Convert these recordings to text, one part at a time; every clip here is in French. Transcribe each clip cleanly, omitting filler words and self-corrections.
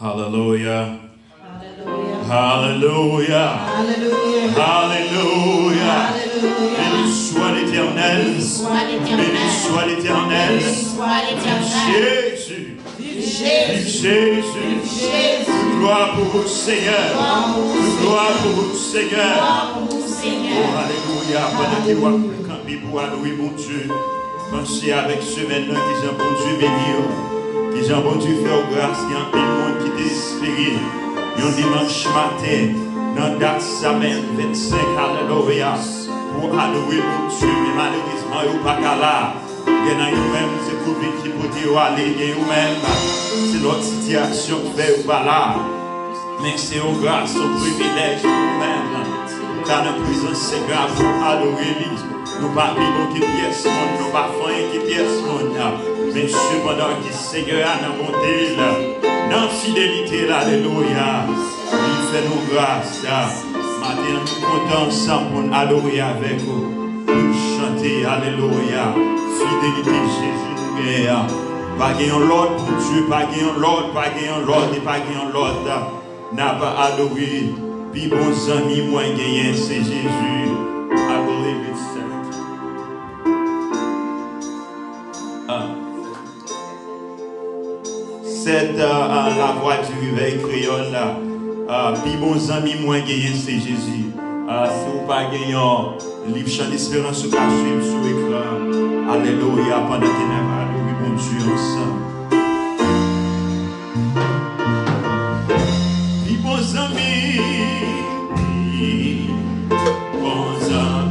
Hallelujah. Hallelujah. Hallelujah. Hallelujah. Hallelujah. Béni soit l'Éternel. Béni soit l'Éternel. Jésus. Jésus. Gloire pour le Seigneur. Gloire pour le Seigneur. Oh, alléluia. Pendant qu'il va camper pour adorer mon Dieu, pensez avec ce maintenant qui ont bon Dieu bénir, qui ont bon Dieu faire grâce, qui ont un monde qui désespéré. Un dimanche matin, dans date semaine 25, alléluia, pour adorer mon Dieu, mais malheureusement, il n'y a pas qu'à là. Il y a même, c'est pour lui qui peut dire aller, il y a même, c'est notre situation qui fait ou pas là. Mais c'est une grâce, un privilège pour nous-mêmes. Car notre présence, c'est grâce pour adorer lui. Nous ne pas vivre qui pièce monde, nous ne pas faire qui pièce monde. Mais cependant, qui Seigneur a dans bonté, dans fidélité, alléluia. Il fait nous grâce. Maintenant, nous comptons ensemble pour adorer avec vous. Pour chanter, alléluia. Fidélité, Jésus nous guère. Pas gagnant l'autre pour Dieu, pas gagnant l'autre, pas gagnant l'autre et pas gagnant l'autre. N'a pas adoré. Puis bons amis, moi gagnant, c'est Jésus. Adorez le C'est la voix du réveil créole là. Puis bons amis, moi gagnant, c'est Jésus. Si vous pas gagnant, livre Chant d'Espérance sur l'écran. Alléluia, pendant que nous allons bon Dieu ensemble. Puis bons amis, bons amis.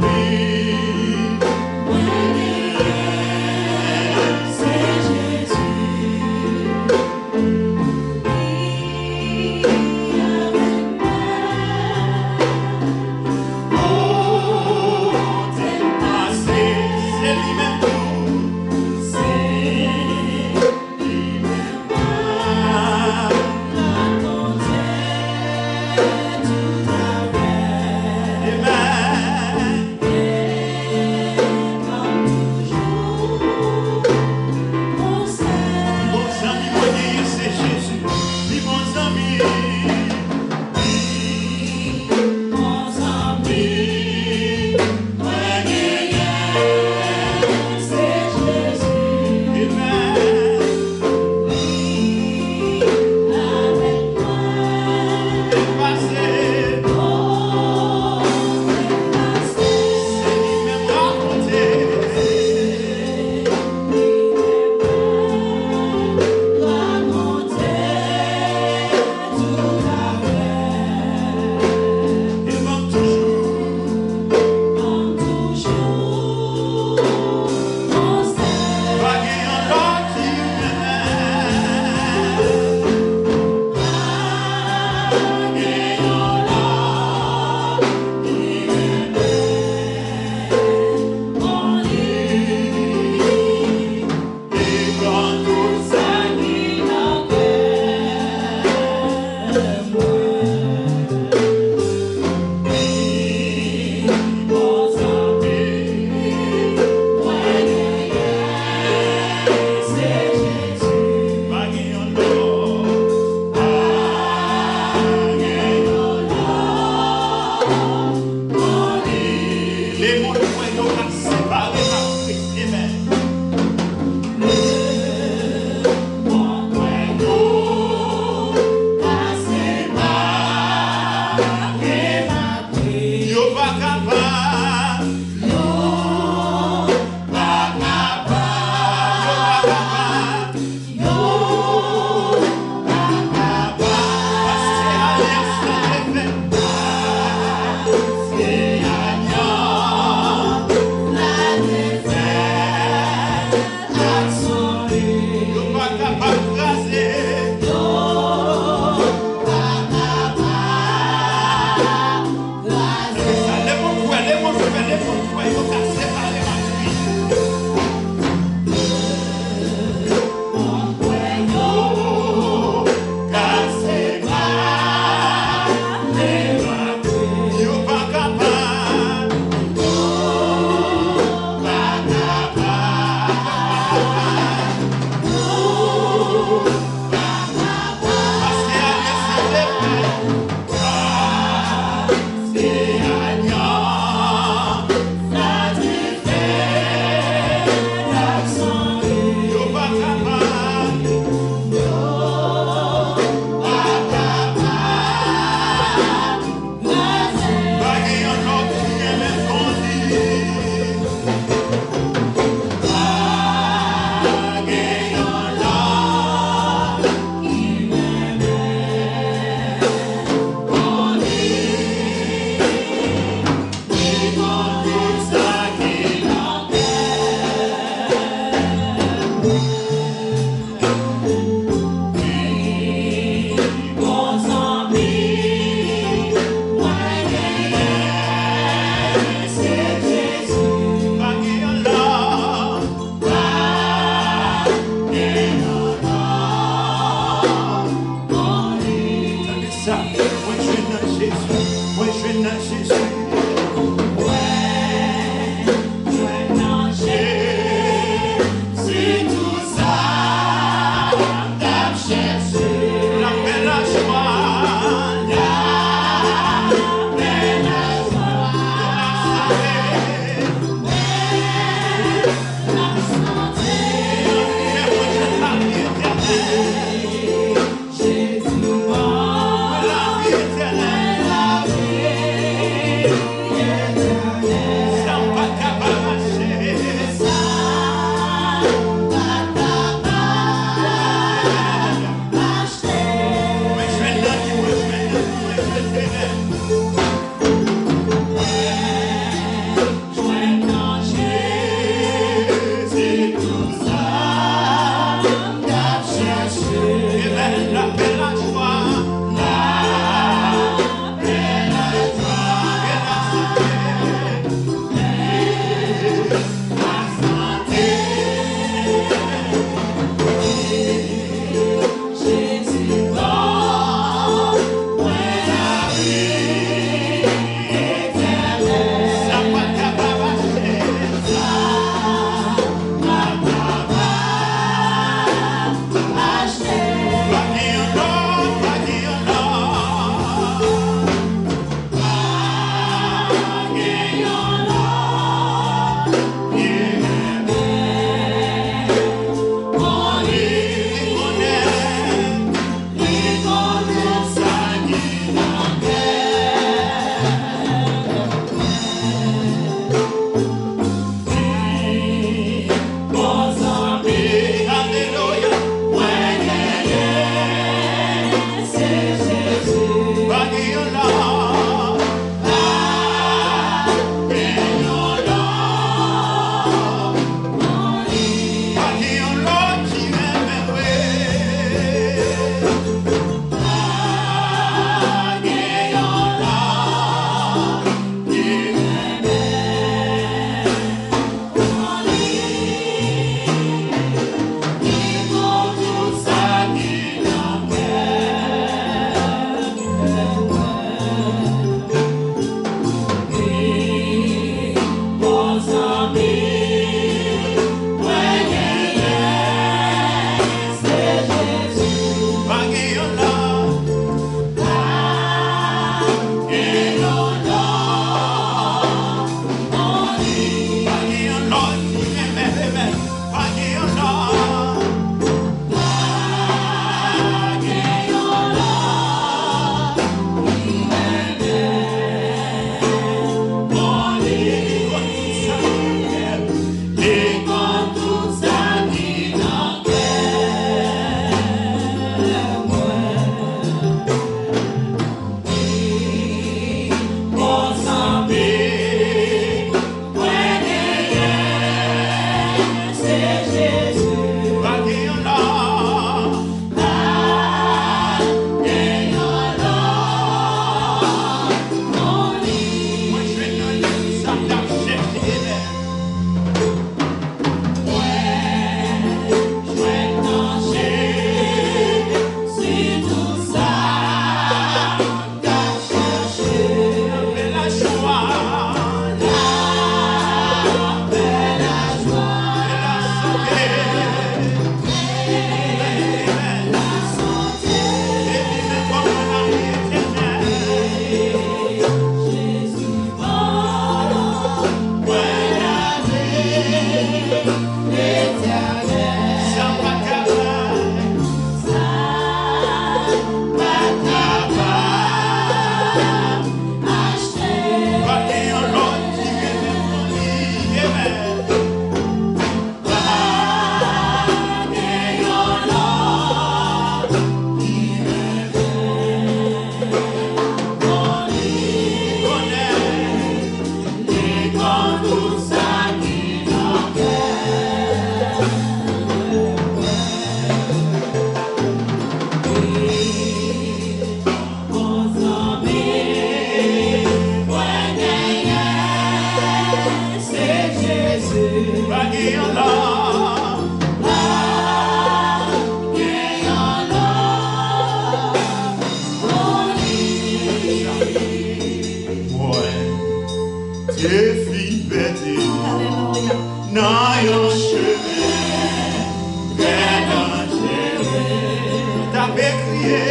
t'avais crié.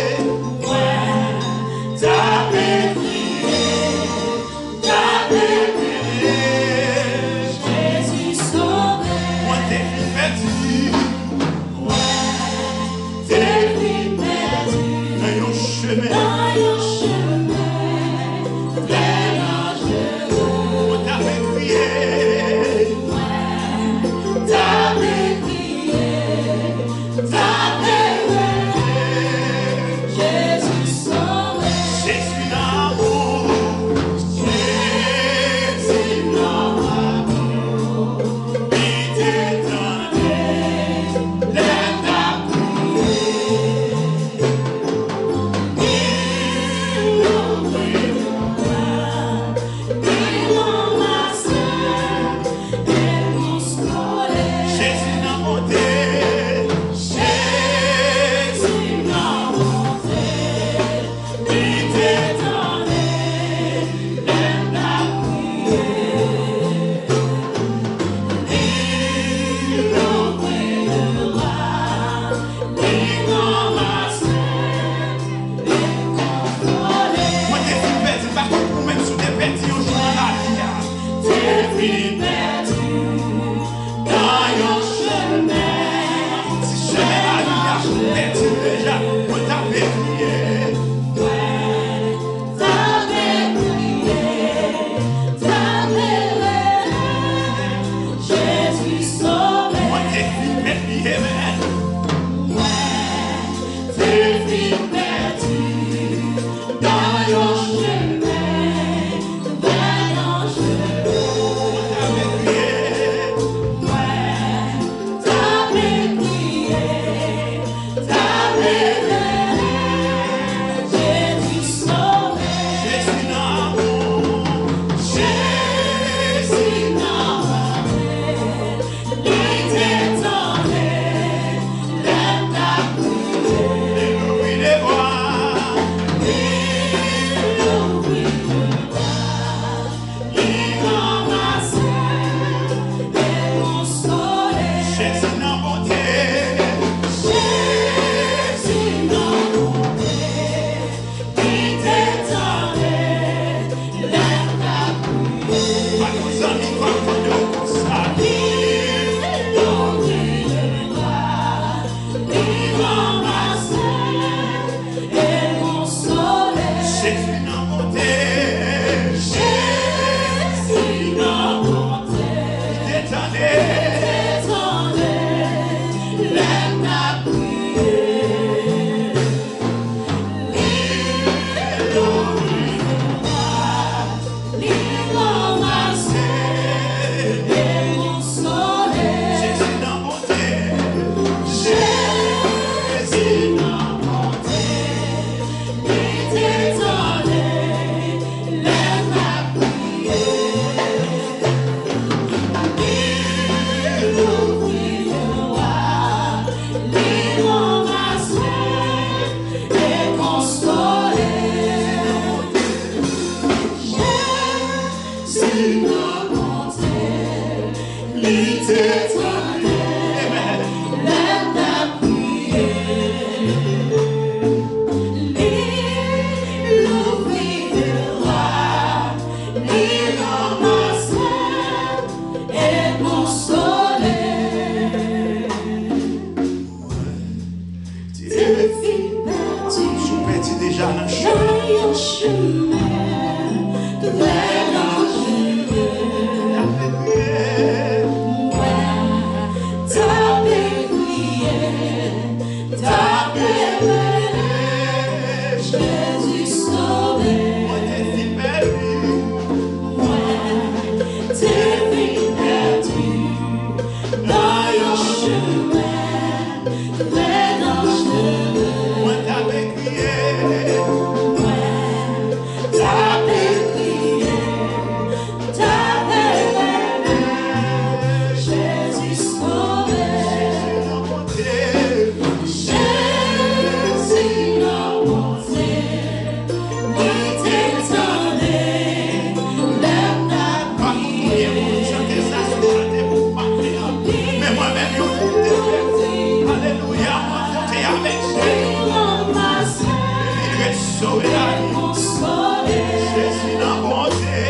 T'avais crié. T'avais crié. Jésus sauvé. Moi t'es perdu. T'es perdu. Dans un chemin. Dans un chemin très dangereux. Moi t'avais crié. T'avais crié. T'avais crié. sauvé la vie. consolé. Jésus dans bonté.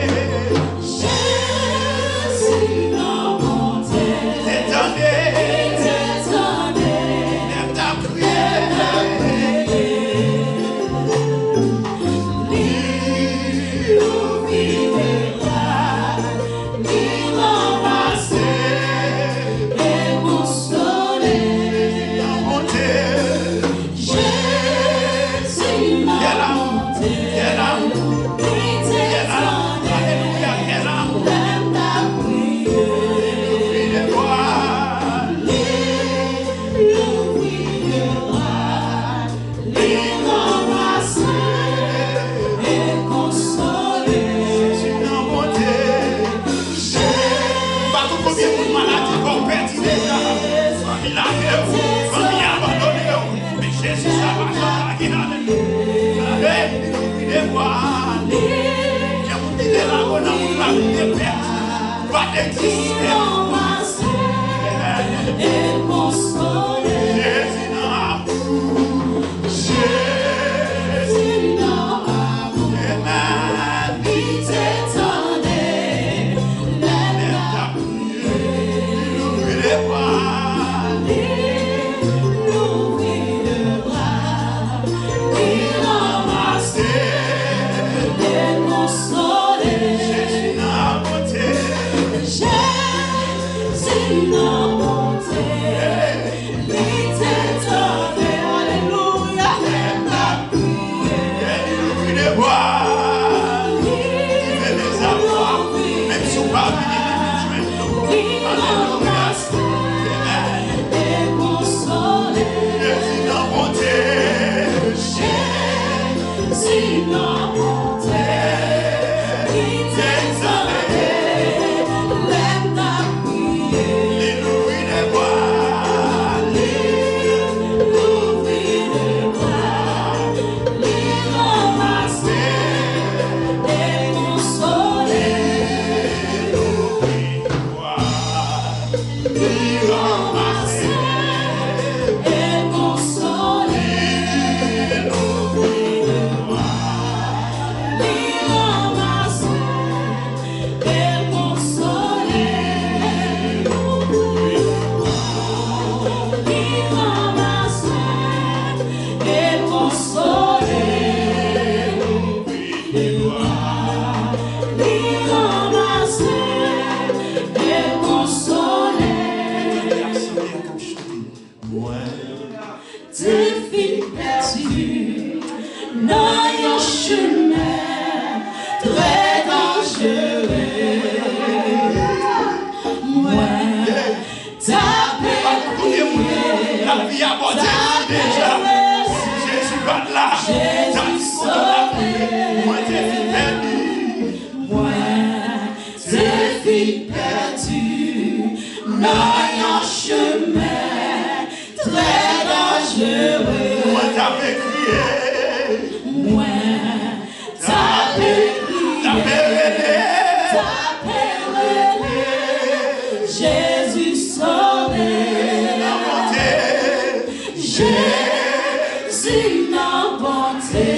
Jésus dans bonté.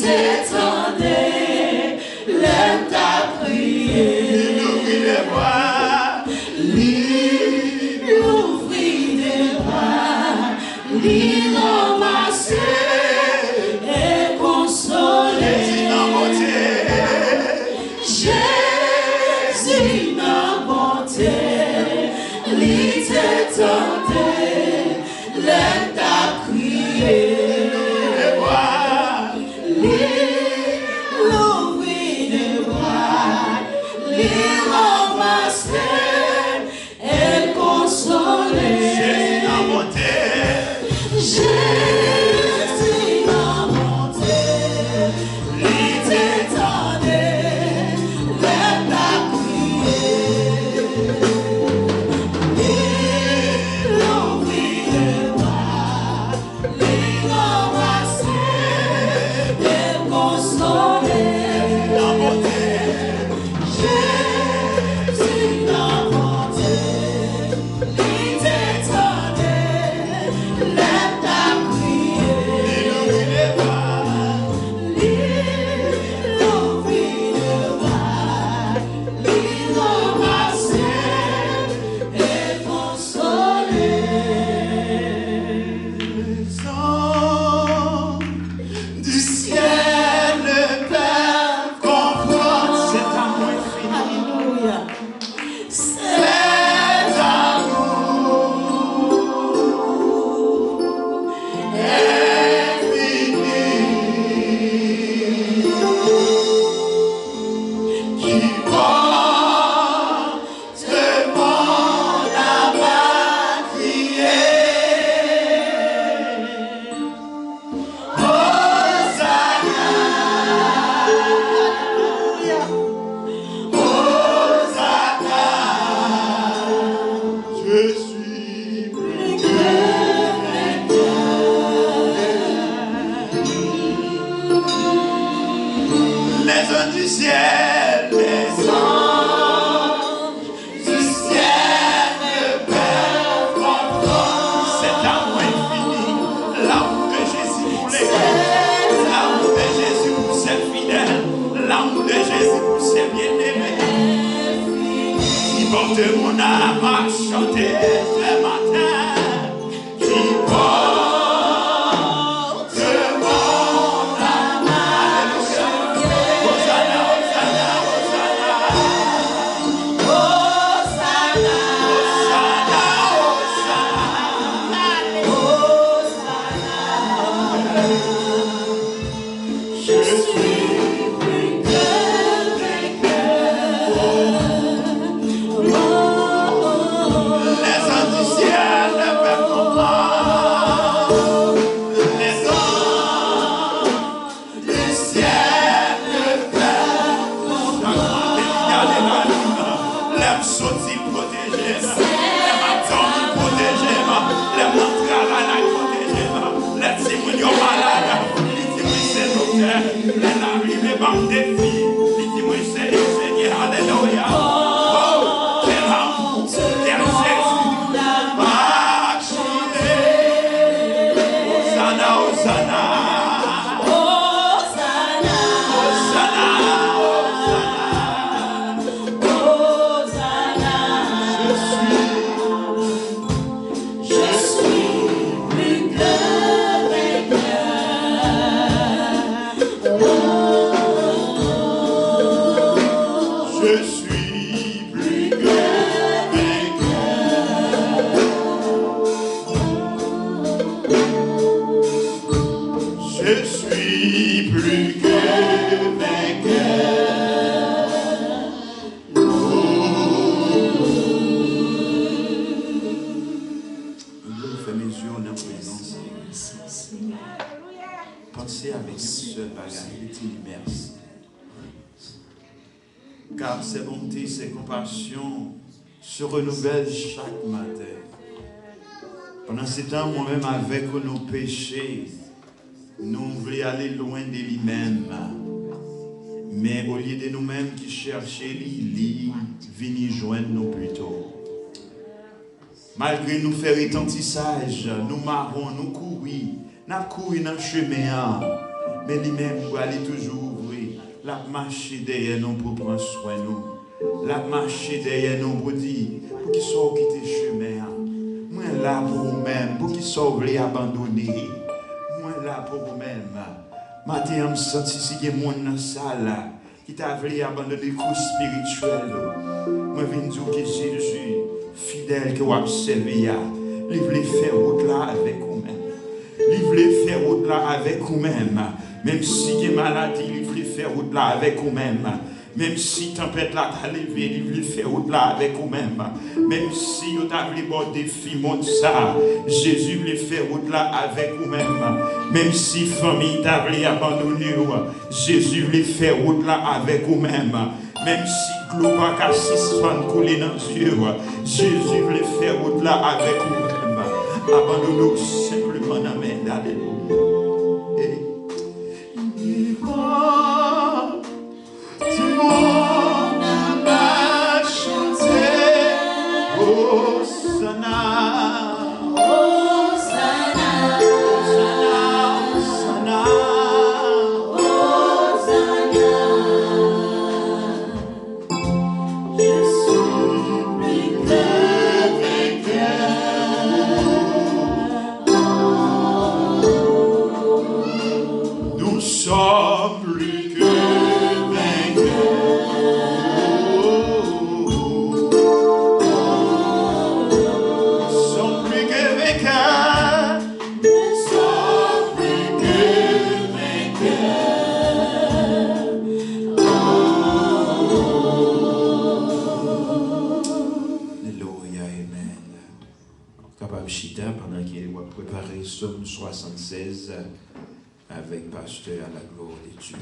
T'étendais. Lève ta prière. L'ouvrir des bras, l'île en anges du ciel, les anges du ciel ne peuvent comprendre cet amour infini, l'amour de Jésus pour l'Église, l'amour de Jésus pour ses fidèles, l'amour de Jésus pour ses bien-aimés. Qui porte mon âme à chanter ce matin, qui porte car ses bontés, ses compassions se renouvellent chaque matin. Pendant ce temps, moi-même, avec nos péchés, nous voulions aller loin de lui-même. Mais au lieu de nous-mêmes qui cherchaient lui, venir joindre nous plutôt. Malgré nous faire retentissage, nous marrons, nous courons, nous courons dans le chemin. Mais lui-même, pour aller toujours ouvrir, la marche derrière nous pour prendre soin de nous. La marche derrière nous pour dire, pour qu'ils soient quittés chemin. Moi là pour vous-même, pour qu'ils soient abandonnés. Moi là pour vous-même. Matin, je me sens si il y a des gens dans la salle qui t'a voulu abandonner le cours spirituel. Moi, je viens dire que Jésus, fidèle que vous avez servi, il voulait faire route là avec vous-même. Il voulait faire route là avec vous-même. Même si il y a maladie, il voulait faire route là avec vous-même. Même si la tempête là t'a levé, il voulait faire route là avec vous-même. Même si vous avez bon défi, mon ça, Jésus voulait faire route là avec vous-même. Même si la famille t'a voulu abandonner, Jésus voulait faire route là avec vous-même. Même si l'eau pas cassé, soit coulé dans les yeux, Jésus voulait faire route là avec vous-même. Abandonnez-nous simplement dans la main d'Alléluia. Psaume 76 avec pasteur à la gloire de Dieu.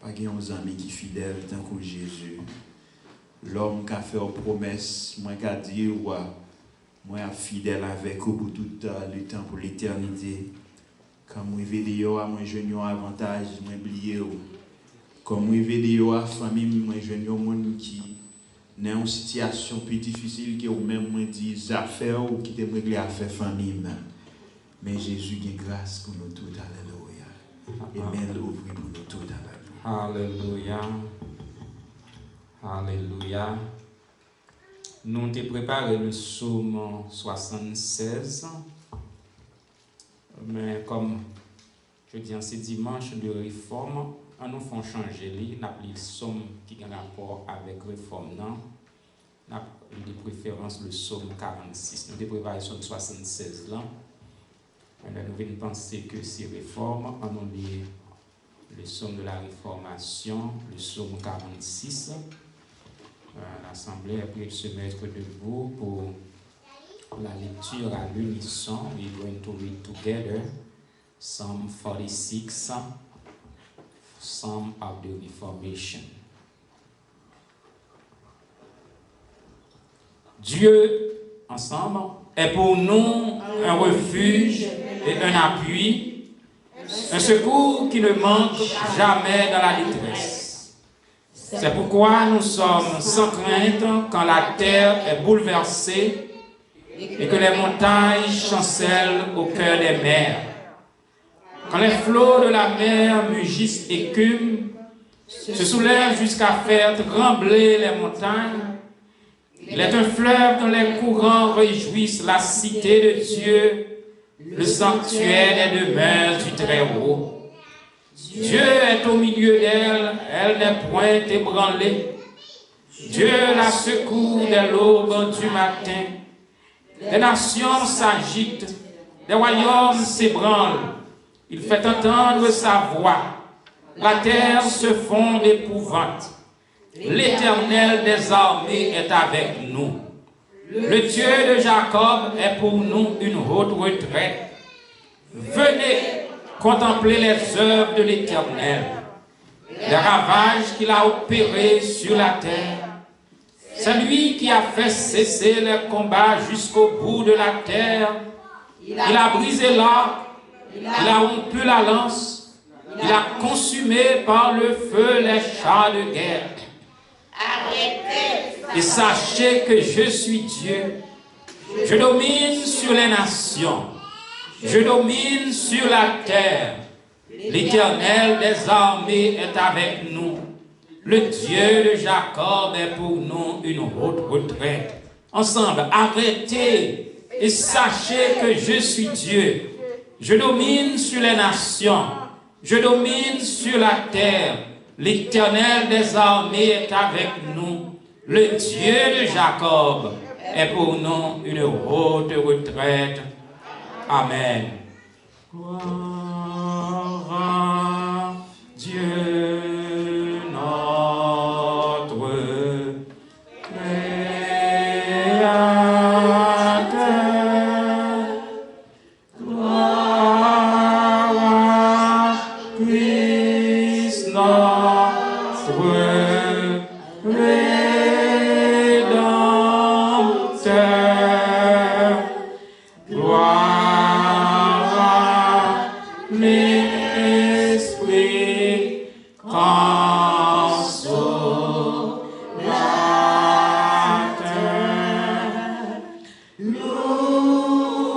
Pas qu'il y ait un ami qui est fidèle tant que Jésus. L'homme qui a fait une promesse, moi qui a dit, moi fidèle avec vous pour tout le temps, pour l'éternité. Quand moi vidéo, moi je n'ai un avantage, moi oublié. Comme vous voyez, la famille, moi, je suis un qui est dans une situation plus difficile que vous-même dit affaires ou qui te régler affaires famille. Mais Jésus a grâce pour nous tous. Alléluia. Et mais l'ouvrir pour nous tous. Alléluia. Alléluia. Nous avons préparé le psaume 76. Mais comme je dis, c'est dimanche de réforme, nous faisons changer les. Nous avons le psaume qui a un rapport avec la réforme. Nous avons de préférence le psaume 46. Nous avons préparé le psaume 76 là. Nous venons penser que c'est réforme. Nous avons le psaume de la réformation, le psaume 46. L'Assemblée a pris de se mettre debout pour la lecture à l'unisson. We're going to read together Psalm 46, Psalm of the Reformation. Dieu, ensemble, est pour nous un refuge et un appui, un secours qui ne manque jamais dans la détresse. C'est pourquoi nous sommes sans crainte quand la terre est bouleversée et que les montagnes chancellent au cœur des mers. Quand les flots de la mer mugissent écument, se soulèvent jusqu'à faire trembler les montagnes, il est un fleuve dont les courants réjouissent la cité de Dieu, le sanctuaire des demeures du Très-Haut. Dieu est au milieu d'elle, elle n'est point ébranlée. Dieu la secoue dès l'aube du matin. Les nations s'agitent, les royaumes s'ébranlent. Il fait entendre sa voix. La terre se fond d'épouvante. L'Éternel des armées est avec nous. Le Dieu de Jacob est pour nous une haute retraite. Venez contempler les œuvres de l'Éternel, les ravages qu'il a opérés sur la terre. C'est lui qui a fait cesser les combats jusqu'au bout de la terre. Il a brisé l'arc, il a rompu la lance, il a consumé par le feu les chars de guerre. Et sachez que je suis Dieu. Je domine sur les nations. Je domine sur la terre. L'Éternel des armées est avec nous. Le Dieu de Jacob est pour nous une haute retraite. Ensemble, arrêtez et sachez que je suis Dieu. Je domine sur les nations. Je domine sur la terre. L'Éternel des armées est avec nous. Le Dieu de Jacob est pour nous une haute retraite. Amen. Gloire à Dieu notre Créateur. Gloire à Christ notre Rédempteur. Gloire l'Esprit consolateur.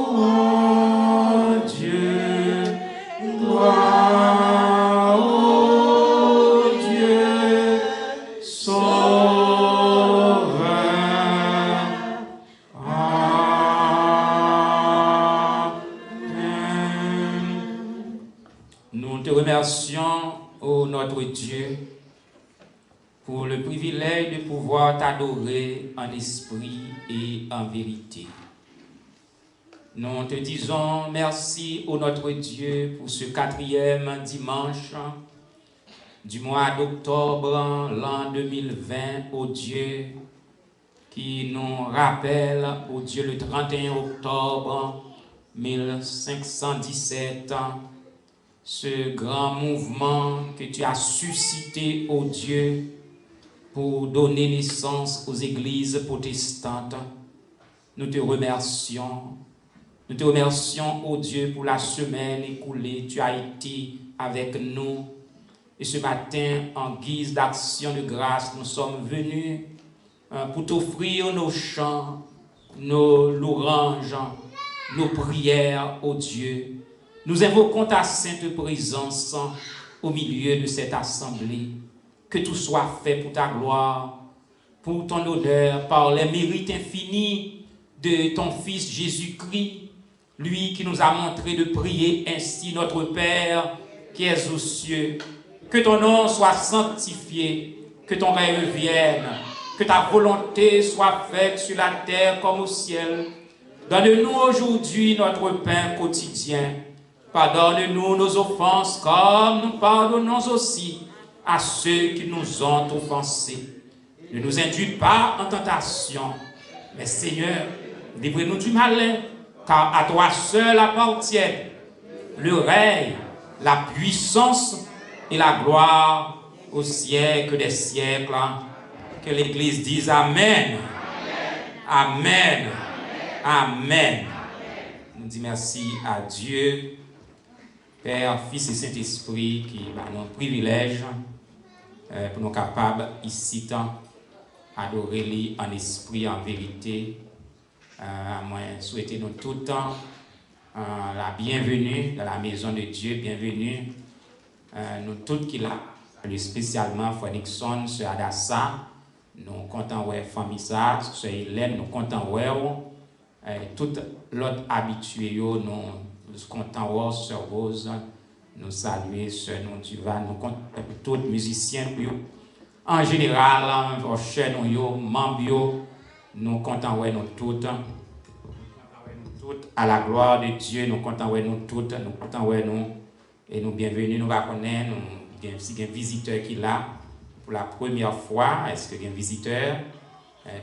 Louons Dieu, gloire au Dieu sauveur. Nous te remercions, ô notre Dieu, pour le privilège de pouvoir t'adorer en esprit et en vérité. Nous te disons merci, ô notre Dieu, pour ce 4e dimanche du mois d'octobre, l'an 2020, ô Dieu, qui nous rappelle, ô Dieu, le 31 octobre 1517, ce grand mouvement que tu as suscité, ô Dieu, pour donner naissance aux églises protestantes. Nous te remercions. Nous te remercions, ô Dieu, pour la semaine écoulée. Tu as été avec nous. Et ce matin, en guise d'action de grâce, nous sommes venus pour t'offrir nos chants, nos louanges, nos prières, ô Dieu. Nous invoquons ta sainte présence au milieu de cette assemblée. Que tout soit fait pour ta gloire, pour ton honneur, par les mérites infinis de ton Fils Jésus-Christ, lui qui nous a montré de prier ainsi, notre Père qui es aux cieux. Que ton nom soit sanctifié, que ton règne vienne, que ta volonté soit faite sur la terre comme au ciel. Donne-nous aujourd'hui notre pain quotidien. Pardonne-nous nos offenses comme nous pardonnons aussi à ceux qui nous ont offensés. Ne nous induis pas en tentation, mais Seigneur, livrez-nous du malin, car à toi seul appartiennent le règne, la puissance et la gloire au siècle des siècles. Que l'Église dise Amen. Amen. Amen. Nous disons merci à Dieu, Père, Fils et Saint-Esprit, qui va nous privilège pour nous capables ici adorer lui en esprit, en vérité. Moi, souhaiter nous tout le temps la bienvenue dans la maison de Dieu, bienvenue nous tous qui là, spécialement Frère Nixon, Sœur Adassa, nous comptons ouais famille ça, Sœur Hélène, nous comptons ouais tout l'autre habitué nous comptons ouais Sœur Rose, nous saluer Sœur Nontuva, nous comptons tous les musiciens en général, nous membres, nous comptons ouais nous toutes. À la gloire de Dieu, nous comptons ouais nous toutes, nous comptons ouais nous et nous bienvenue, nous reconnaissons, si il y a un visiteur qui est là pour la première fois, est-ce qu'il y a un visiteur?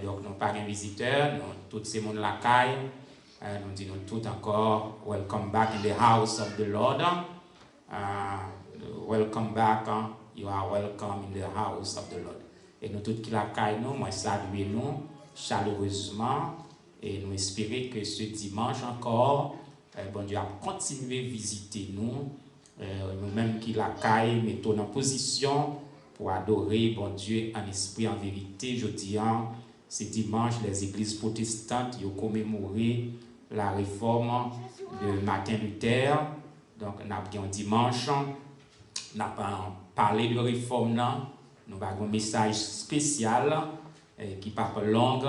Donc nous pas un visiteur, nous tous ces monde la caille, nous disons tous encore welcome back in the house of the Lord. Welcome back, you are welcome in the house of the Lord. Et nous tous qui la caille nous, moi saluer nous chaleureusement et nous espérer que ce dimanche encore, bon Dieu a continué à visiter nous. Nous-mêmes qui la caille, mettons en position pour adorer bon Dieu en esprit, en vérité. Je dis, ce dimanche, les églises protestantes ont commémoré la réforme de Martin Luther. Donc, nous avons un dimanche, nous avons parlé de réforme, nous avons un message spécial qui n'est pas long.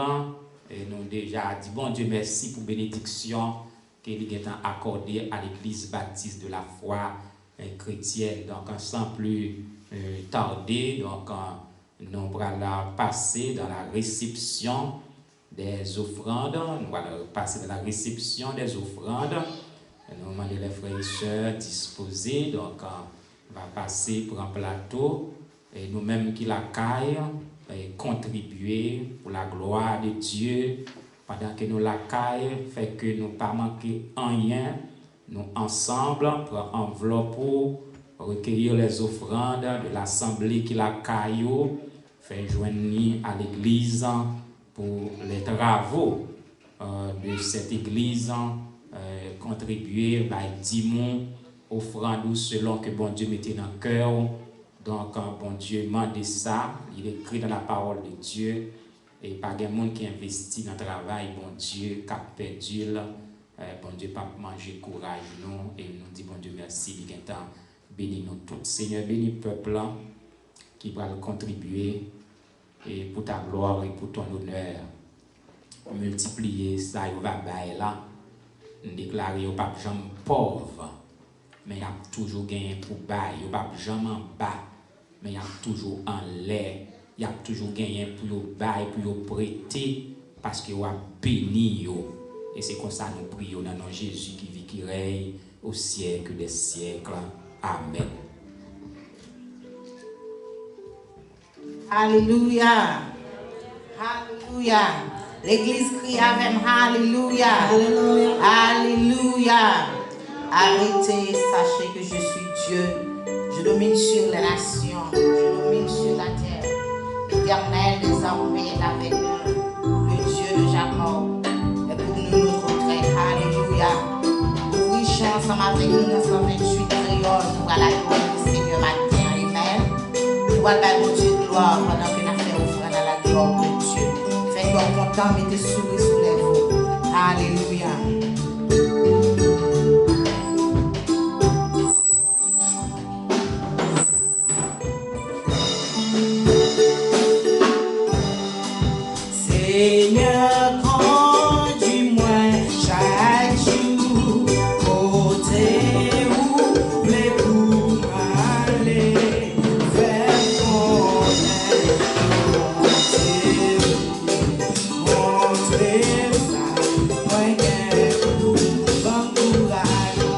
Et nous avons déjà dit, bon Dieu, merci pour la bénédiction qu'il a accordée à l'église baptiste de la foi chrétienne. Donc, sans plus tarder, donc, nous allons passer dans la réception des offrandes. Nous allons passer dans la réception des offrandes. Nous demandons les frères et sœurs disposés. Donc, on va passer pour un plateau. Et nous-mêmes qui la caille, contribuer pour la gloire de Dieu. Pendant que nous la caille, fait que nous ne pas manquer rien. Nous ensemble pour enveloppe pour recueillir les offrandes de l'assemblée qui la caillou, faire joindre à l'église pour les travaux de cette église, contribuer par 10 mots, offrandes selon que bon Dieu mettait dans le cœur. Donc, bon Dieu m'a dit ça, il est écrit dans la parole de Dieu, et pas de monde qui investit dans le travail, bon Dieu, qui a perdu. Bon Dieu, pas manger courage, nous, et nous dit, bon Dieu, merci, bénis nous tous. Seigneur, bénis le peuple qui va contribuer et pour ta gloire et pour ton honneur. Multiplier ça, il va bailler là. Déclarer au pape jamais pauvre, mais il y a toujours gagné pour bailler. Il n'y a pas jamais en bas, mais il y a toujours en l'air. Il y a toujours gagné pour bailler, pour prêter, parce qu'il y a béni. Et c'est comme ça que nous prions dans nom Jésus qui vit, qui règne au siècle des siècles. Amen. Alléluia. Alléluia. L'église crie avec Alléluia. Alléluia. Alléluia. Arrêtez, sachez que je suis Dieu. Je domine sur les nations. Je domine sur la terre. L'Éternel des armées est avec nous. Le Dieu de Jacob. Alléluia. Oui, chant ensemble avec nous dans 128 créoles. Nous allons la gloire du Seigneur matin. Amen. va faire mon Dieu de gloire pendant que nous faisons offrande à la gloire de Dieu. Fait qu'on content, mettez sourire sous les vous. Alléluia. Seigneur, conduis-moi chaque jour, côté où les pour aller vers montrer ça, moyen pour encourager,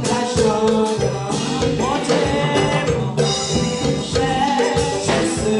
la joie, montrer, chercher ce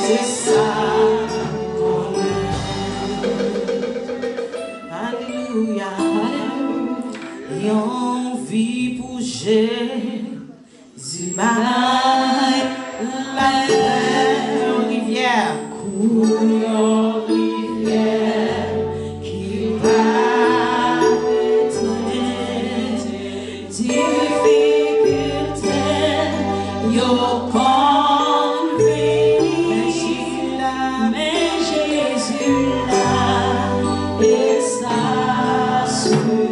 c'est ça qu'on aime. Alléluia. Et on vit pour Jésus, la rivière coule en rivière qui va éteindre difficulté, yo convenu, mais Jésus là, et ça suffit.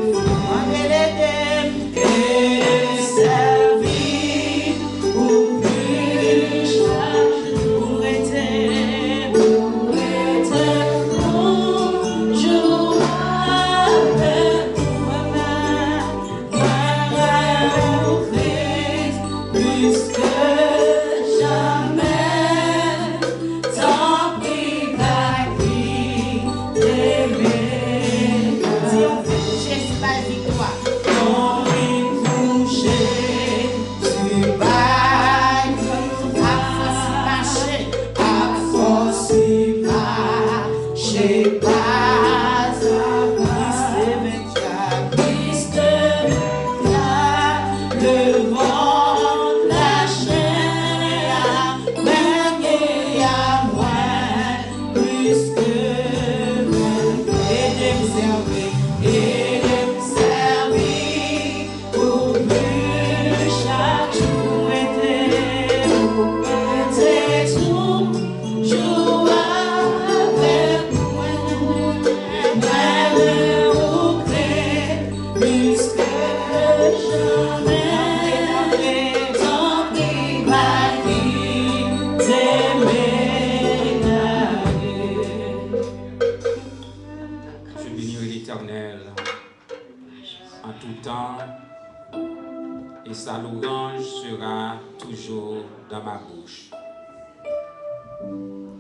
Sa louange sera toujours dans ma bouche.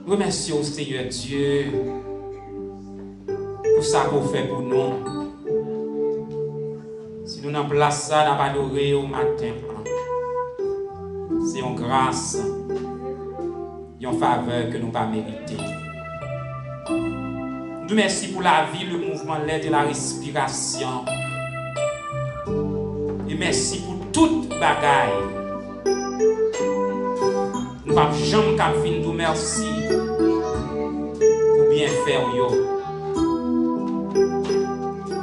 Remercions Seigneur Dieu pour ça qu'on fait pour nous. Si nous n'en place ça, n'a pas adoré au matin. C'est une grâce, une faveur que nous pas mérité. Nous merci pour la vie, le mouvement, l'aide et la respiration. Et merci pour toute bagaille. Nous ne pouvons jamais venir nous merci pour bien faire.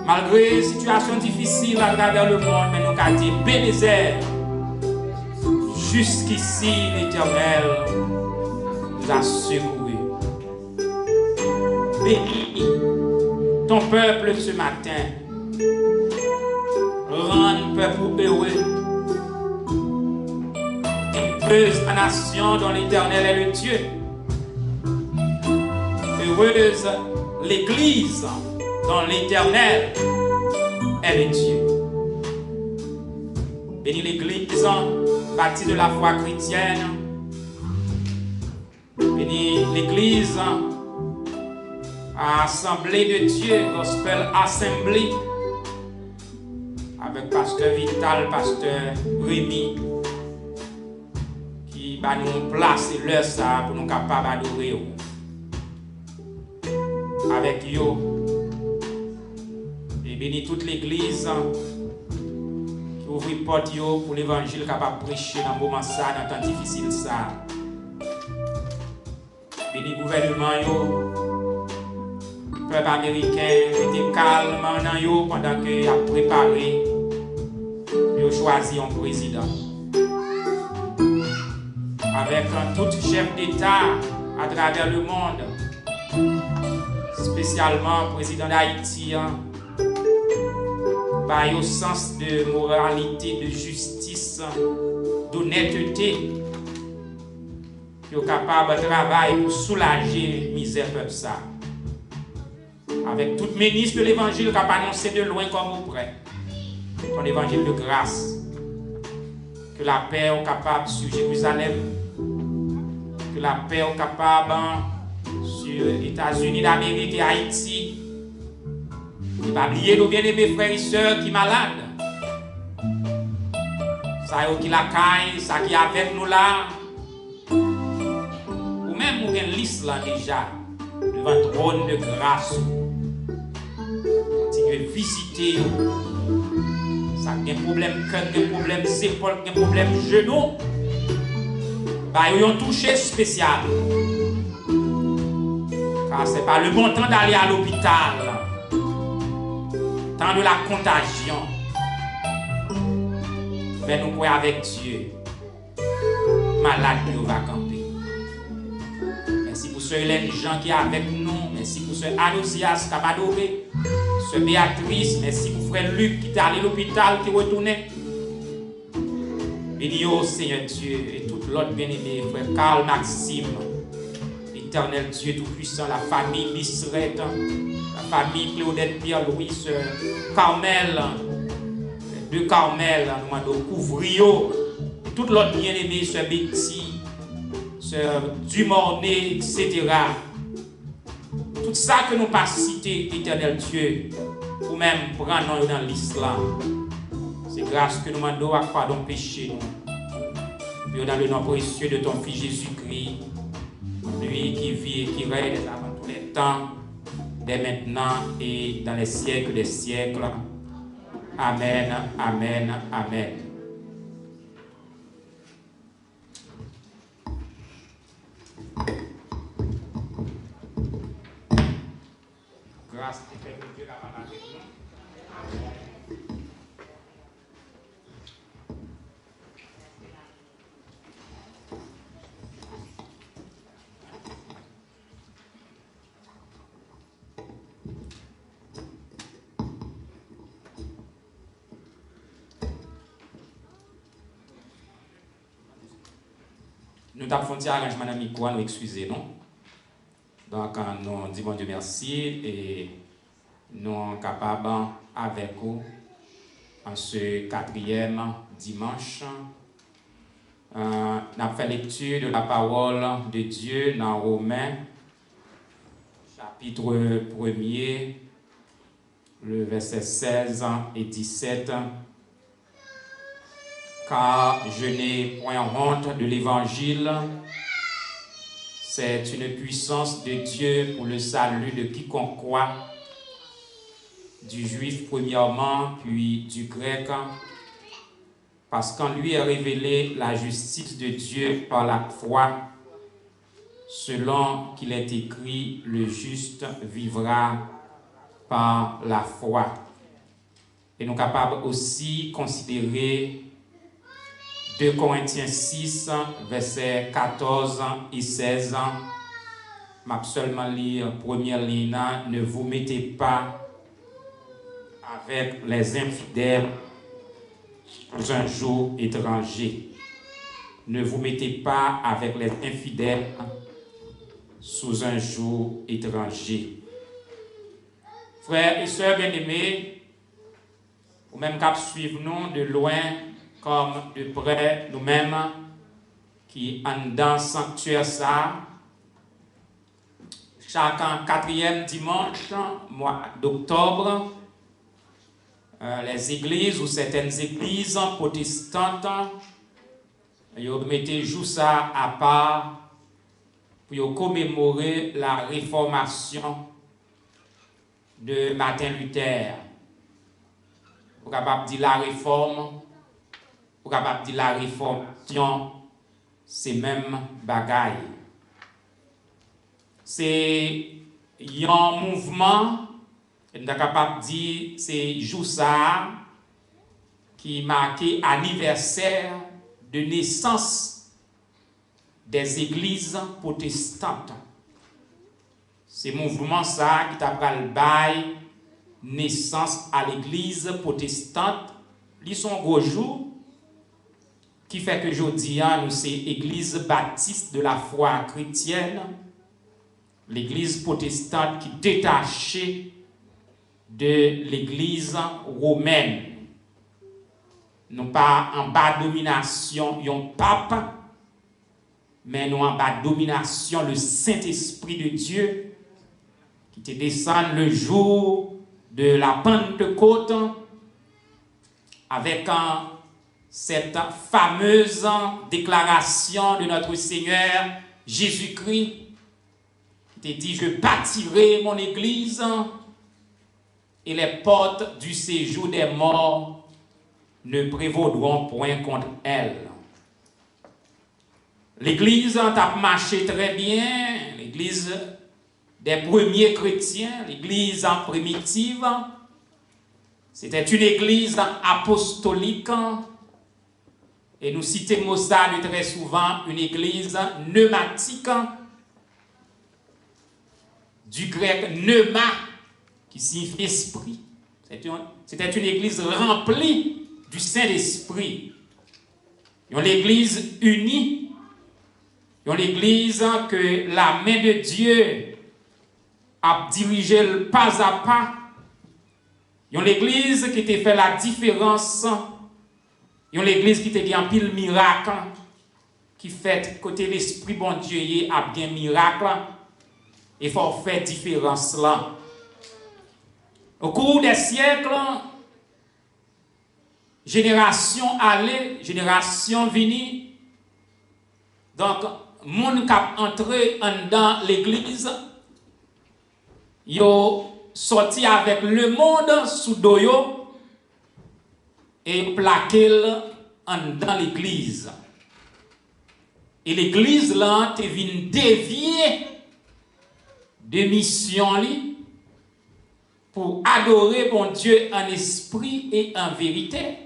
Malgré les situations difficiles à travers le monde, mais nous avons dit Bénézer. Jusqu'ici, l'Éternel nous a secourus. Bénis ton peuple ce matin. Rends peuple heureux. Heureuse la nation dont l'Éternel est le Dieu. Heureuse l'Église dont l'Éternel est le Dieu. Bénis l'Église bâtie de la foi chrétienne. Bénis l'Église Assemblée de Dieu, Gospel Assembly, avec Pasteur Vital, Pasteur Rémi, qui va nous placer l'heure ça pour nous capables d'adorer. Avec yo, et bénis toute l'église qui ouvre les portes pour l'évangile capable de prêcher dans le moment ça, dans le temps difficile ça. Bénis le gouvernement yo, peuple américain, était calme dans yo pendant qu'il a préparé. Ils ont choisi un président. Avec tout chef d'État à travers le monde, spécialement le président d'Haïti, par au sens de moralité, de justice, d'honnêteté, ils sont capables de travailler pour soulager la misère peuple ça. Avec tout ministre de l'évangile qui a annoncé de loin comme au près. Ton évangile de grâce, que la paix est capable sur Jérusalem, que la paix est capable sur les États-Unis d'Amérique et Haïti. Il ne va pas oublier nos bien-aimés frères et sœurs qui sont malades. Ça qui la caille, ça qui est avec nous là. Ou même ou une liste là déjà devant le trône de grâce. Continuez à visiter. Ça a un problème cœur, un problème épaules, un problème genou. Bah, ils ont touché spécial. Car ce n'est pas le bon temps d'aller à l'hôpital. Temps de la contagion. Mais nous croyons avec Dieu. Malade nous va camper. Merci pour ceux les gens qui sont avec nous. Merci pour ceux Anosias qui a adoré. Sœur Béatrice, merci pour frère Luc qui est allé à l'hôpital, qui est retourné. Béni au Seigneur Dieu et tout l'autre bien-aimé, frère Carl Maxime, éternel Dieu tout-puissant, la famille Bisseret, la famille Claudette Pierre-Louis, sœur Carmel, les deux Carmel, nous demandons couvrir, et tout l'autre bien-aimé, sœur Betty, sœur Dumornay, etc. Tout ça que nous pas cité, éternel Dieu, ou même prendre dans l'islam. C'est grâce que nous demandons à pardon péché nous. Puis dans le nom précieux de ton Fils Jésus-Christ, lui qui vit et qui règne avant tous les temps, dès maintenant et dans les siècles des siècles. Amen, amen, amen. Grâce et paix de Dieu la parole avec nous. Nous avons fait un arrangement amical, nous excusez-nous. Donc, nous disons Dieu merci et nous sommes capables avec vous en ce 4e dimanche. Nous avons fait lecture de la parole de Dieu dans Romains, chapitre 1er, le verset 16 et 17. Car je n'ai point honte de l'évangile. C'est une puissance de Dieu pour le salut de quiconque croit, du juif premièrement, puis du grec, parce qu'en lui est révélée la justice de Dieu par la foi, selon qu'il est écrit, le juste vivra par la foi. Et nous sommes capables aussi considérer 2 Corinthiens 6, versets 14 et 16. Je vais seulement lire première ligne. Ne vous mettez pas avec les infidèles sous un joug étranger. Ne vous mettez pas avec les infidèles sous un joug étranger. Frères et sœurs bien-aimés, ou même cap suivre nous de loin comme de près nous-mêmes qui en dans sanctuaire ça, chaque 4e dimanche mois d'octobre, les églises ou certaines églises protestantes mettent jour ça à part pour commémorer la réformation de Martin Luther. Vous êtes capable de dire la réforme, vous êtes capable de dire la réformation, c'est même bagaille. C'est un mouvement, vous êtes capable de dire, c'est jour ça qui marque l'anniversaire de naissance des églises protestantes. C'est mouvement ça qui t'a pris le bail naissance à l'église protestante. Ils sont gros jours qui fait que aujourd'hui nous c'est église baptiste de la foi chrétienne, l'église protestante qui est détachée de l'église romaine. Nous pas en bas domination un pape, mais nous en bas domination le Saint-Esprit de Dieu qui te descend le jour de la Pentecôte avec cette fameuse déclaration de notre Seigneur Jésus-Christ te dit, je bâtirai mon église et les portes du séjour des morts ne prévaudront point contre elle. L'église a marché très bien, l'église des premiers chrétiens, l'église primitive. C'était une église apostolique et nous citons ça très souvent, une église pneumatique, du grec pneuma, qui signifie esprit. C'était une église remplie du Saint-Esprit. Une église unie, une église que la main de Dieu a dirigé pas à pas. Une église qui t'a fait la différence. Une église qui t'a gagné un pile miracle. Qui fait côté l'Esprit bon Dieu a bien miracle. Et il faut faire différence là. Au cours des siècles, génération allée, génération venue. Donc, monde qui a entré dans l'église, yo sorti avec le monde sous doyo et plaqué dans l'église. Et l'église là te vient dévier de mission li pour adorer bon Dieu en esprit et en vérité.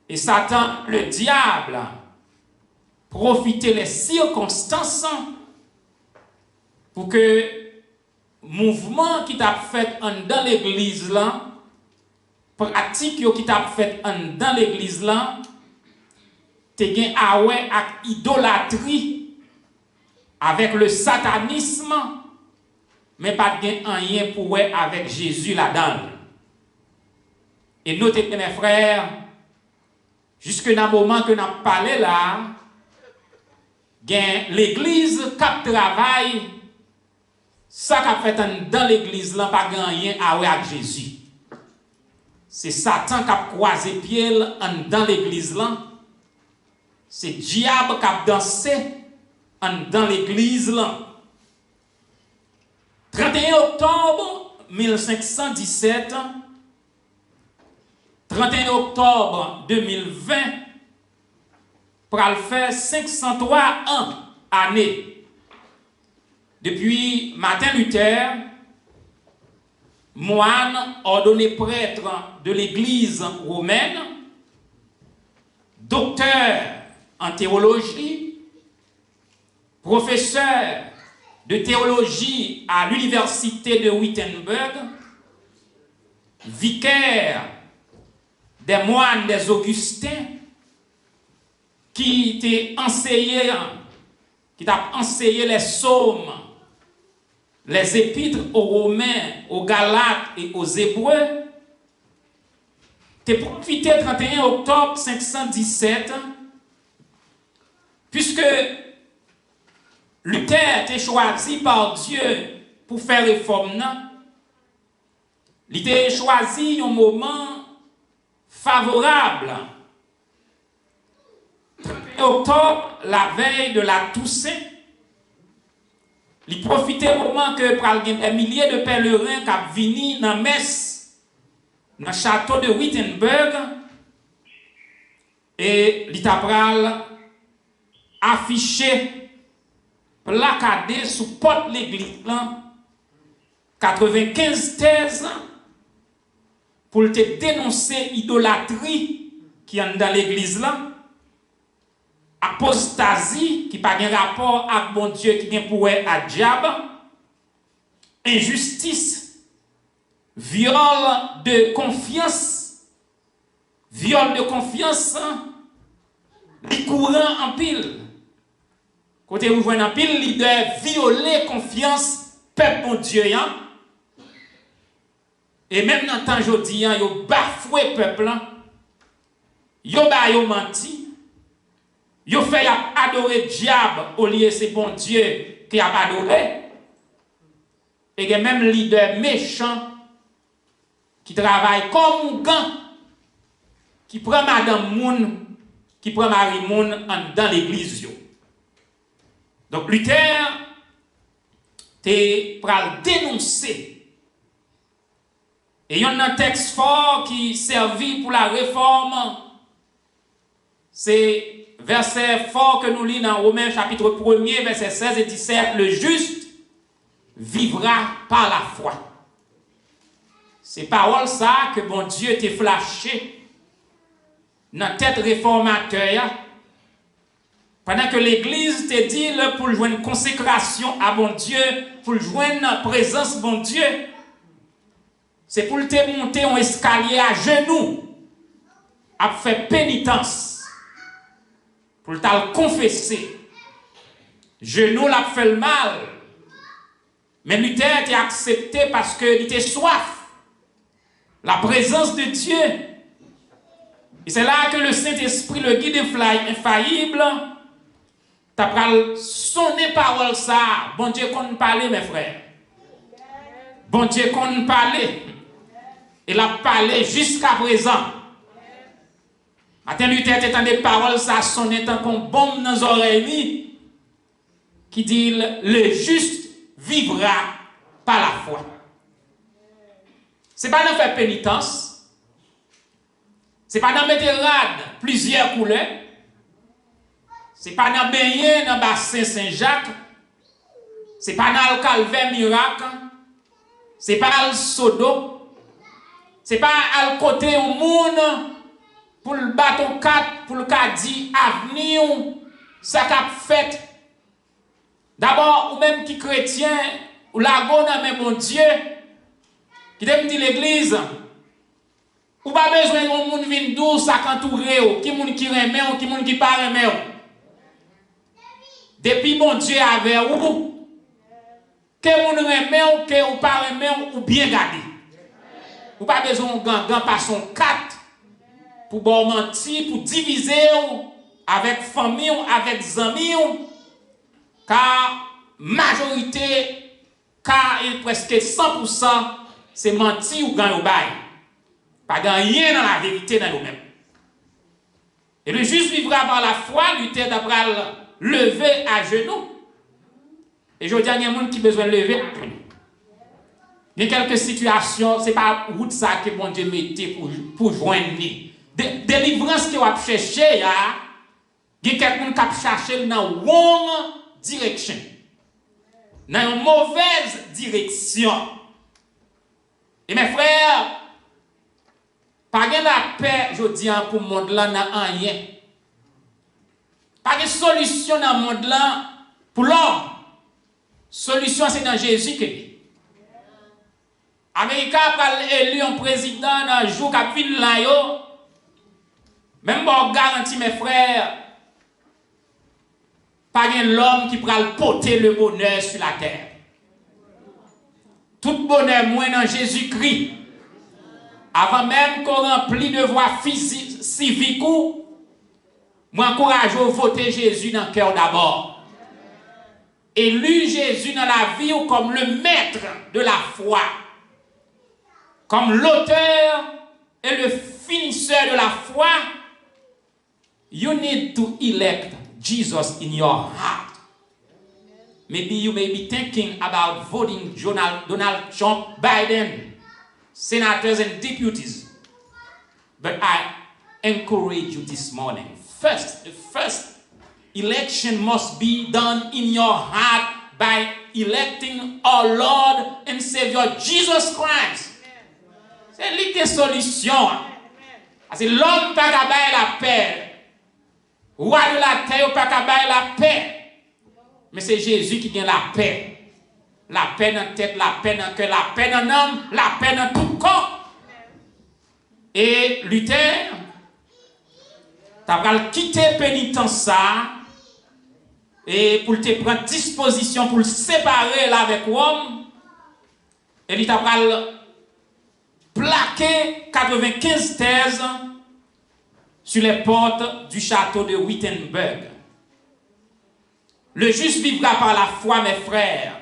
Et Satan, le diable, profiter les circonstances pour que mouvement qui t'a fait dans l'église là, pratique qui t'a fait dans l'église là, te gen awe ak idolâtrie avec le satanisme, mais pas gen rien pour avec Jésus là-dedans. Et notez mes frères, jusque dans le moment que nous avons parlé là, l'église qui travaille, ça qu'a fait dans l'église là, pas rien à voir avec Jésus. C'est Satan qui a croisé pied dans l'église là. C'est diable qui a dansé dans l'église là. 31 octobre 1517, 31 octobre 2020, pour le faire 503 ans années. Depuis Martin Luther, moine ordonné prêtre de l'église romaine, docteur en théologie, professeur de théologie à l'université de Wittenberg, vicaire des moines des Augustins, qui t'a enseigné les psaumes, les épîtres aux Romains, aux Galates et aux Hébreux, t'es profité 31 octobre 517, puisque Luther était choisi par Dieu pour faire réforme. Il était choisi un moment favorable. 31 octobre, la veille de la Toussaint, il profitait au moment que des milliers de pèlerins qui venaient dans Metz, dans le château de Wittenberg, et il a affiché, placardé sous porte l'église, 95 thèses pour te dénoncer l'idolâtrie qui est dans l'église là, apostasie qui n'a pas de rapport avec bon Dieu qui vient pour à diable, injustice, viol de confiance, les courants en pile. Côté vous voyez en pile, leader violer confiance, peuple bon Dieu. Et même dans le temps aujourd'hui, ils ont bafoué le peuple. Ils ont menti. Ils ont fait adorer le diable au lieu de c'est bon Dieu qui a adoré. Et il y a même leader méchant qui travaille comme un gant, qui prend Madame Moun, qui prend Marie Moun dans l'église. Donc Luther te pral dénoncer. Et il y a un texte fort qui servit pour la réforme. C'est verset fort que nous lisons dans Romains chapitre 1er, verset 16 et 17. Le juste vivra par la foi. C'est parole ça que bon Dieu t'a flashé dans la tête réformateur. Pendant que l'Église te dit là, pour jouer une consécration à bon Dieu, pour jouer une présence bon Dieu, c'est pour te monter un escalier à genoux, à faire pénitence, pour te confesser. Genou l'a fait le mal, mais Luther t'a accepté parce qu'il était soif. La présence de Dieu. Et c'est là que le Saint-Esprit, le guide infaillible, t'as pral sonner parole ça. Bon Dieu qu'on parle, mes frères. Bon Dieu qu'on parle. Il a parlé jusqu'à présent. Matin Luther t'entend des paroles ça sonner tant qu'on bombe dans les oreilles qui dit le juste vivra par la foi. C'est pas dans faire pénitence. C'est pas dans mettre rade plusieurs couleurs. C'est pas dans baigner dans bassin Saint-Jacques. C'est pas dans le calvaire miracle. C'est pas le sodo. C'est pas à côté au monde pour le bâton 4 pour le caddie avenir ça qu'a fait. D'abord ou même qui chrétien ou la bonne mais bon Dieu qui te dit l'église ou pas besoin de monde vinn dou ça entouré qui monde qui remet ou qui monde qui pas remet. Depuis bon Dieu avec ou que monde remet ou que ou pas remet ou bien garder. Ou pas besoin de gang par son 4 pour bon mentir pour diviser avec famille ou avec amis car majorité car presque 100% c'est mentir ou gagne au bail. Pas gagner dans la vérité dans nous-mêmes. Et le juste vivra par la foi, Luther d'après lever à genoux. Et je dis à il y a des gens qui ont besoin de lever à genoux. Il y a quelques situations, ce n'est pas route ça que bon Dieu mettait pour joindre. Délivrance que vous avez cherché, il y a quelqu'un qui a cherché dans la wrong direction. Dans une mauvaise direction. Et mes frères, pas de la paix, je dis, pour le monde là, n'a rien. Pas de solution dans le monde là pour l'homme. Solution, c'est dans Jésus que dit. Américain a élu un président dans le jour qui a fini là. Même pour garantir, mes frères, pas de l'homme qui pourra porter le bonheur sur la terre. Tout bonheur, moins dans Jésus-Christ. Avant même qu'on remplisse de voix civique, moi encourage à voter Jésus dans le cœur d'abord. Élu Jésus dans la vie ou comme le maître de la foi. Comme l'auteur et le finisseur de la foi. You need to elect Jesus in your heart. Maybe you may be thinking about voting Donald Trump, Biden, senators and deputies. But I encourage you this morning. The first election must be done in your heart by electing our Lord and Savior Jesus Christ. C'est l'idée solution. C'est l'homme pas capable la paix. Roi de la terre pas capable la paix. Mais c'est Jésus qui gagne la paix. La paix dans la tête, la paix dans le cœur, la paix dans l'âme, la paix dans tout corps. Et Luther, tu as quitté pénitence ça et pour te prendre disposition pour le séparer là avec Rome. Et il t'a plaqué 95 thèses sur les portes du château de Wittenberg. Le juste vivra par la foi, mes frères,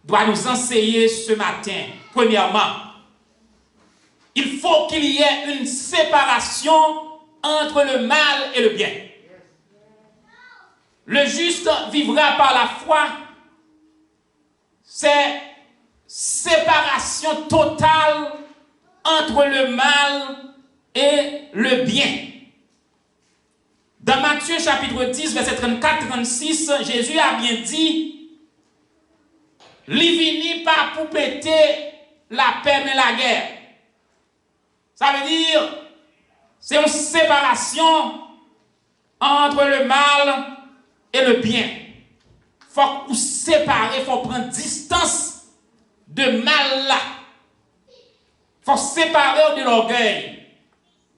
doit nous enseigner ce matin. Premièrement, il faut qu'il y ait une séparation entre le mal et le bien. le juste vivra par la foi. C'est séparation totale entre le mal et le bien. Dans Matthieu chapitre 10, verset 34-36, Jésus a bien dit, « Li vini pas pour péter la paix mais la guerre. » Ça veut dire, c'est une séparation entre le mal et le bien. Il faut vous séparer, il faut prendre distance de mal là. Il faut séparer de l'orgueil.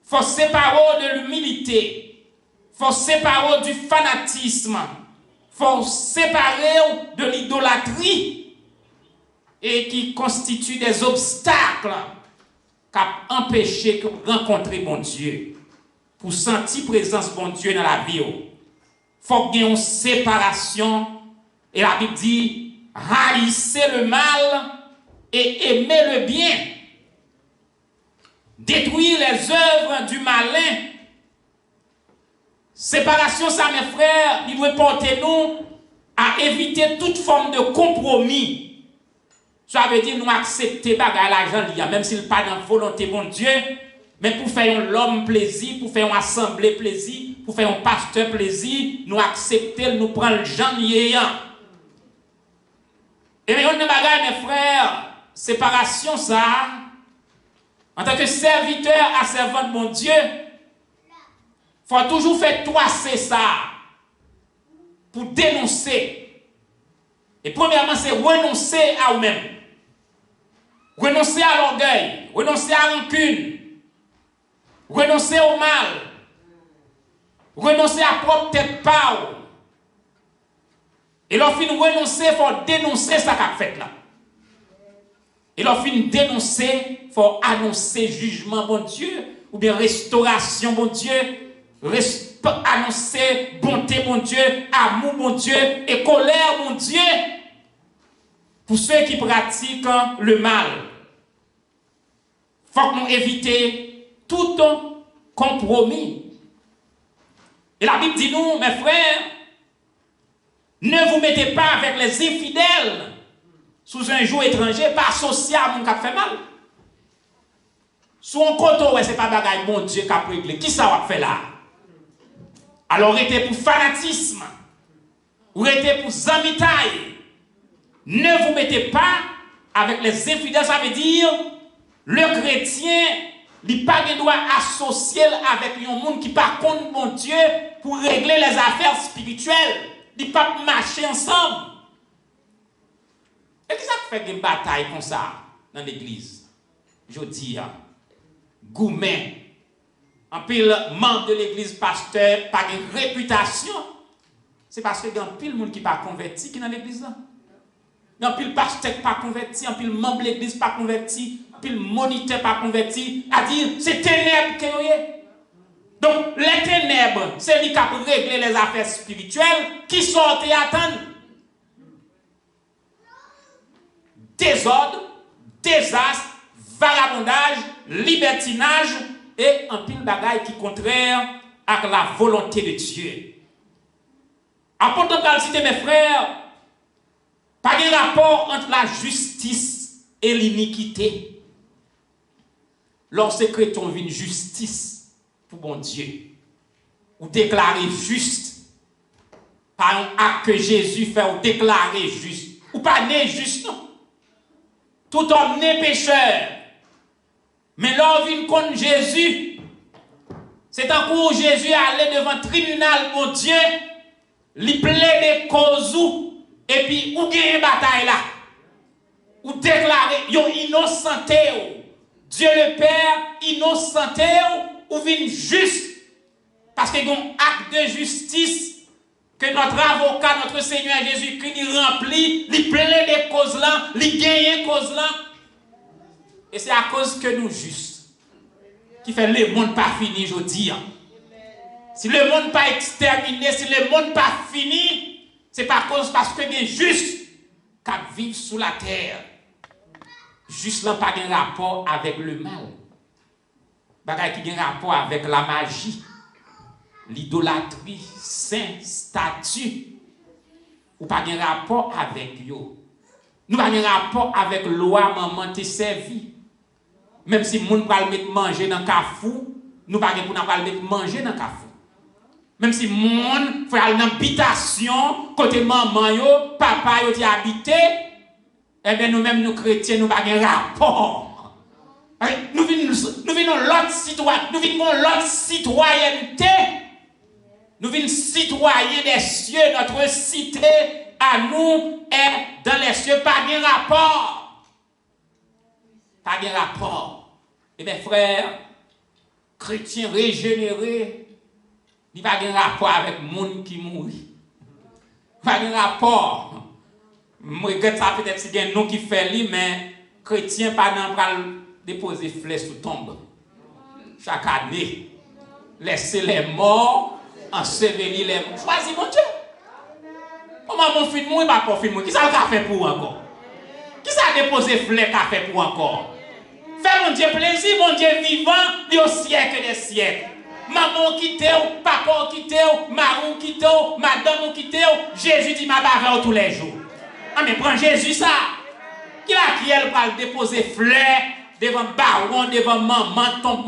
Il faut séparer de l'humilité. Il faut séparer du fanatisme. Il faut séparer de l'idolâtrie et qui constitue des obstacles qui empêchent de rencontrer mon Dieu. Pour sentir présence de mon Dieu dans la vie. Il faut qu'il y ait une séparation. Et la Bible dit, haïssez le mal et aimez le bien. Détruire les œuvres du malin. Séparation, ça, mes frères, il doit porter nous à éviter toute forme de compromis. Ça veut dire nous accepter bagarre l'argent, même s'il n'est pas dans la volonté de mon Dieu, mais pour faire l'homme plaisir, pour faire une assemblée plaisir, pour faire un pasteur plaisir, nous accepter, nous prendre le gens yéant. Et mais on ne bagarre, mes frères, séparation, ça, en tant que serviteur à servant de mon Dieu, il faut toujours faire toisser ça pour dénoncer. Et premièrement, c'est renoncer à vous-même. Renoncer à l'orgueil, renoncer à la rancune, renoncer au mal, renoncer à propre tête pâle. Et lorsqu'il renoncer, il faut dénoncer ça qu'a fait là. Et lorsqu'il dénoncer, il faut annoncer jugement, bon Dieu, ou bien restauration, bon Dieu, annoncer bonté, bon Dieu, amour, bon Dieu, et colère, bon Dieu, pour ceux qui pratiquent le mal. Il faut que nous évitions tout compromis. Et la Bible dit nous, mes frères, ne vous mettez pas avec les infidèles sous un joug étranger, pas associé à mon qui fait mal. Sous un coteau, c'est pas bagaille, mon Dieu, qui a réglé. Qui ça va faire là? Alors, était pour fanatisme, ou était pour zamitaille. Ne vous mettez pas avec les infidèles, ça veut dire le chrétien, il n'a pas droit associer avec un monde qui par contre mon Dieu pour régler les affaires spirituelles. Il ne peut pas marcher ensemble. Et qui ça fait des batailles comme ça dans l'église? Je dis, gourmet. En pile membre de l'église, pasteur, pas de réputation. C'est parce que il y a un pile monde qui n'est pas converti qui est dans l'église là. Il y a un pile pasteur qui n'est pas converti, un pile membre de l'église pas converti, un pile moniteur pas converti. À dire, c'est ténèbres que vous avez. Donc, les ténèbres, c'est lui qui a régler les affaires spirituelles qui sortent et attendent. Désordre, désastre, vagabondage, libertinage et un pile bagaille qui est contraire à la volonté de Dieu. Apôtre Paul cité mes frères, pas de rapport entre la justice et l'iniquité. Lorsque chrétien vit une justice pour bon Dieu, ou déclarer juste, par un acte que Jésus fait, ou déclarer juste, ou pas né juste, non. Tout homme né pécheur. Mais là, vient contre Jésus. C'est un coup où Jésus allait devant le tribunal, mon Dieu, il plaide cause et puis, ou gagne une bataille là. Ou déclarer, yo innocenté. Dieu le Père, innocenté, ou vient juste. Parce qu'il y a un acte de justice que notre avocat, notre Seigneur Jésus-Christ, il remplit, il plaide des causes là, il gagne cause là. Et c'est à cause que nous justes, qui fait le monde pas fini, je dis. Si le monde pas exterminé, si le monde pas fini, c'est pas cause parce que les justes qui vivent sous la terre. Juste là, pas de rapport avec le mal. Bagay qui a un rapport avec la magie. l'idolâtrie, saint, statut, ou pas de rapport avec yo. Nous pas de rapport avec loi maman te servi. Même si moun pral mettre manger dans kafou, nous pas pour n'a mettre manger dans kafou. Même si moun faut aller dans habitation côté maman yo, papa yo ti habité, eh bien nous même nous chrétiens nous pas de rapport. Nous venons l'autre citoyen, nous venons l'autre citoyenneté. Nous venons citoyens des cieux, notre cité à nous est dans les cieux, pas de rapport. Pas de rapport. Et mes frères, chrétiens régénérés, il n'y a pas de rapport avec les gens qui mourent. Pas de rapport. Je regrette ça peut-être si il y a un nom qui fait lui, mais chrétiens pas dans déposer flèche sous tombe. Chaque année, laisser les morts, ensevelir les morts. Choisis mon Dieu. Comment mon fils mourir, pas fils mourir? Qui ça a fait pour encore? Qui ça a déposé flèche qu'a fait pour encore? Fais mon Dieu plaisir, mon Dieu vivant, il y a au siècle des siècles. Maman quitté, papa quitté, marou quitté, madame quitté, Jésus dit ma parole tous les jours. Ah mais prends Jésus ça. Qui elle va déposer fleurs devant baron, devant maman, ton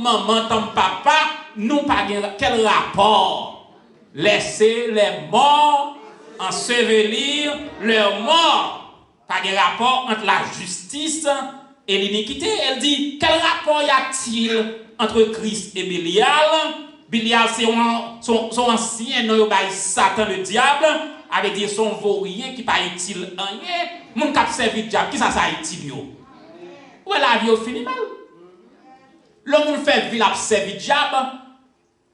papa, nous pas quel rapport? Laissez les morts ensevelir leurs morts. Pas de rapport entre la justice et l'iniquité. Elle dit, quel rapport y a-t-il entre Christ et Bélial? Bélial, c'est son ancien nom, Satan le diable, avec dire son vaurien qui pas utile rien. Mon cap servi diable, qui ça utile yo? Où est la vie au fini mal? L'homme fait vie la servi diable,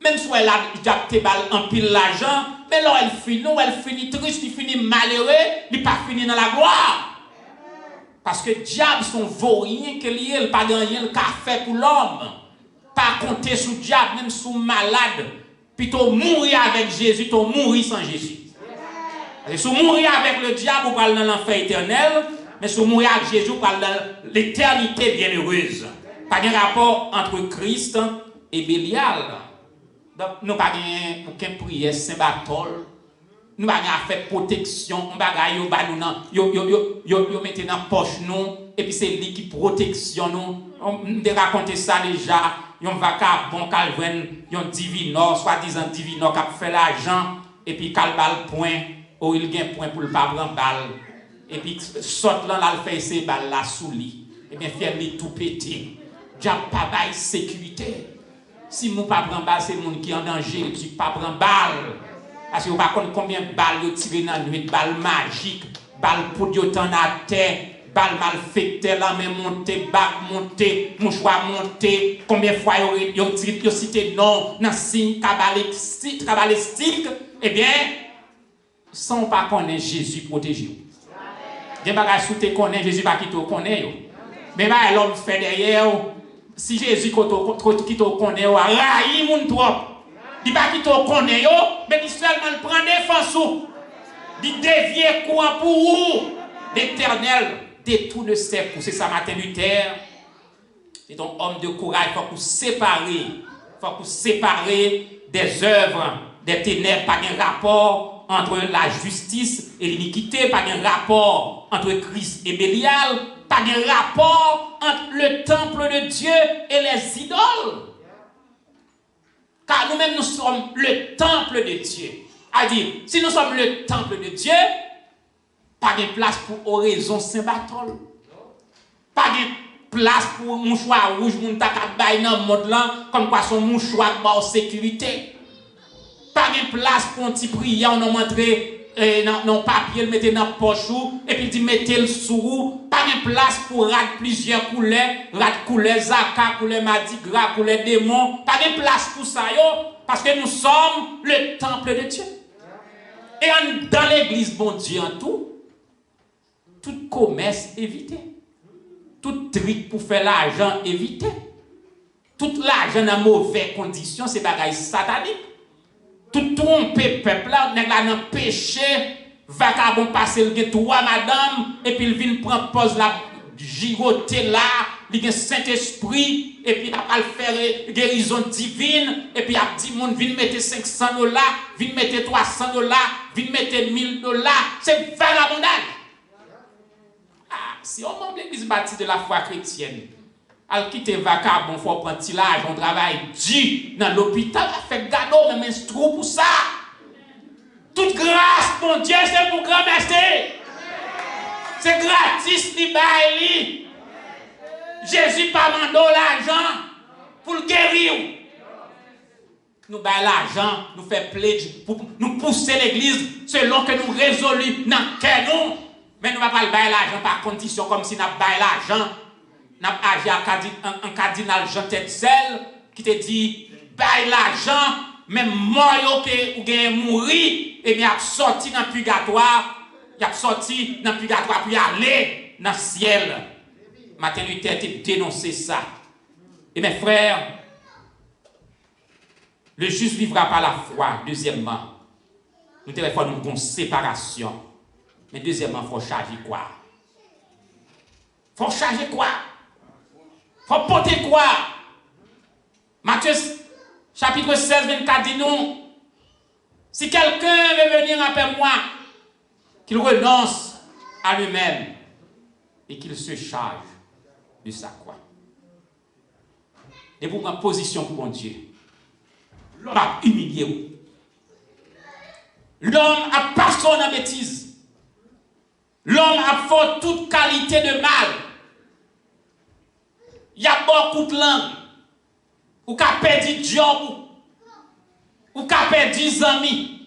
même si elle a diable te balle en pile l'argent, mais là elle finit triste, il finit malheureux, il pas fini dans la gloire. Parce que diable son vaurien que lié, il pas gagné le café pour l'homme. Pas compter sous diable, même sous malade. Plutôt mourir avec Jésus, plutôt mourir sans Jésus. Si vous mourrez avec le diable, vous parlez dans l'enfer éternel, mais si vous mourrez avec Jésus, vous parlez dans l'éternité bienheureuse. Pas de rapport entre Christ et Bélial. Donc, nous n'avons pas aucune prière, Saint-Barthol. Nous n'avons pas fait protection. Nous n'avons pas mis dans la poche, nous, et puis c'est lui qui protection nous. On a raconté ça déjà. On va qu'à bon calvin, un divinor, soi-disant divinor, qui a fait l'argent, et puis calbal point. Ou il gagne point pour le pas prendre balle. Et puis, saute là, il fait ses balles là sous lui. Et bien, faire lui tout péter. Diable pas bail sécurité. Si vous ne pas prendre balle, c'est le monde qui est en danger. Tu ne pas prendre balle. Parce que vous ne savez pas combien de balles vous tirez dans la nuit. Balles magiques, balles pour Dieu dans la terre, balles mal faites, la main montée, bac montée, mouchoir monté. Combien de fois vous tirez, vous citez non, dans le signe cabalistique. Eh bien, sans pas connaître Jésus protégé. Des bagages sous te connaît Jésus pas qui te connaît. Mais l'homme fait derrière, si Jésus qui te connaît, raï moun trop. Il pas qui te connaît, mais il seulement prend défense. Il dévie quoi pour vous. L'Éternel détourne ses coups. C'est ça Martin Luther. C'est un homme de courage. Il faut vous séparer des œuvres, des ténèbres, pas de rapport entre la justice et l'iniquité, pas de rapport entre Christ et Bélial, pas de rapport entre le temple de Dieu et les idoles. Car nous-mêmes, nous sommes le temple de Dieu. C'est-à-dire, si nous sommes le temple de Dieu, pas de place pour oraison Saint-Barthol. Pas de place pour mouchoir rouge, moun takat bay dans le monde là, comme quoi son mouchoir en sécurité. Pas de place pour un petit prière, on a montré dans le papier, le mettez dans la poche, et puis il dit mettez le sous. Pas de place pour rater plusieurs couleurs, couleur Zaka, couleur Mardi Gras, couleur démon. Pas de place pour ça, parce que nous sommes le temple de Dieu. Et dans l'église, bon Dieu, en tout commerce évité. Tout truc pour faire l'argent évité. Tout l'argent dans mauvaises conditions, c'est bagaille satanique. Tout tromper peuple là, nèg là dans péché, vagabond passer le trois madame et puis il vient prendre pause là, giroter là, il y a un Saint-Esprit, et puis il va le faire guérison divine, et puis il a dit, mon, viens mettre $500, viens mettre $300, viens mettre $1000, c'est vagabondage. Ah, si on monte l'église bâtie de la foi chrétienne, al quitter vacabon, faut prendre l'argent, on travaille dur dans l'hôpital, fait gado, même un trou pour ça. Toute grâce, mon Dieu, c'est pour grand merci. C'est gratis, li bail. Jésus pas mandé l'argent pour le guérir. Nous bail l'argent, nous fait pledge pour nous pousser l'église selon que nous résolus dans quel nous. Mais nous ne va pas bail l'argent par condition comme si nous bail l'argent. Nous avons agi un cardinal Jean Tetzel qui te dit bail l'argent, même mort que ou gagne mourir et bien sorti dans le purgatoire. Il a sorti dans le purgatoire pour aller dans le ciel. Martin Luther a dénoncé ça. Et mes frères, le juste vivra par la foi. Deuxièmement, nous devons nous une séparation. Mais deuxièmement, il faut charger quoi? Il faut charger quoi? Il faut porter quoi? Matthieu chapitre 16, 24 dit nous, si quelqu'un veut venir après moi, qu'il renonce à lui-même et qu'il se charge de sa croix. Et pour prendre position pour mon Dieu, l'homme a humilié. L'homme a pas son bêtise. L'homme a fait toute qualité de mal. Il y a beaucoup de langues. Ou qu'a perdu job, ou qu'a perdu amis.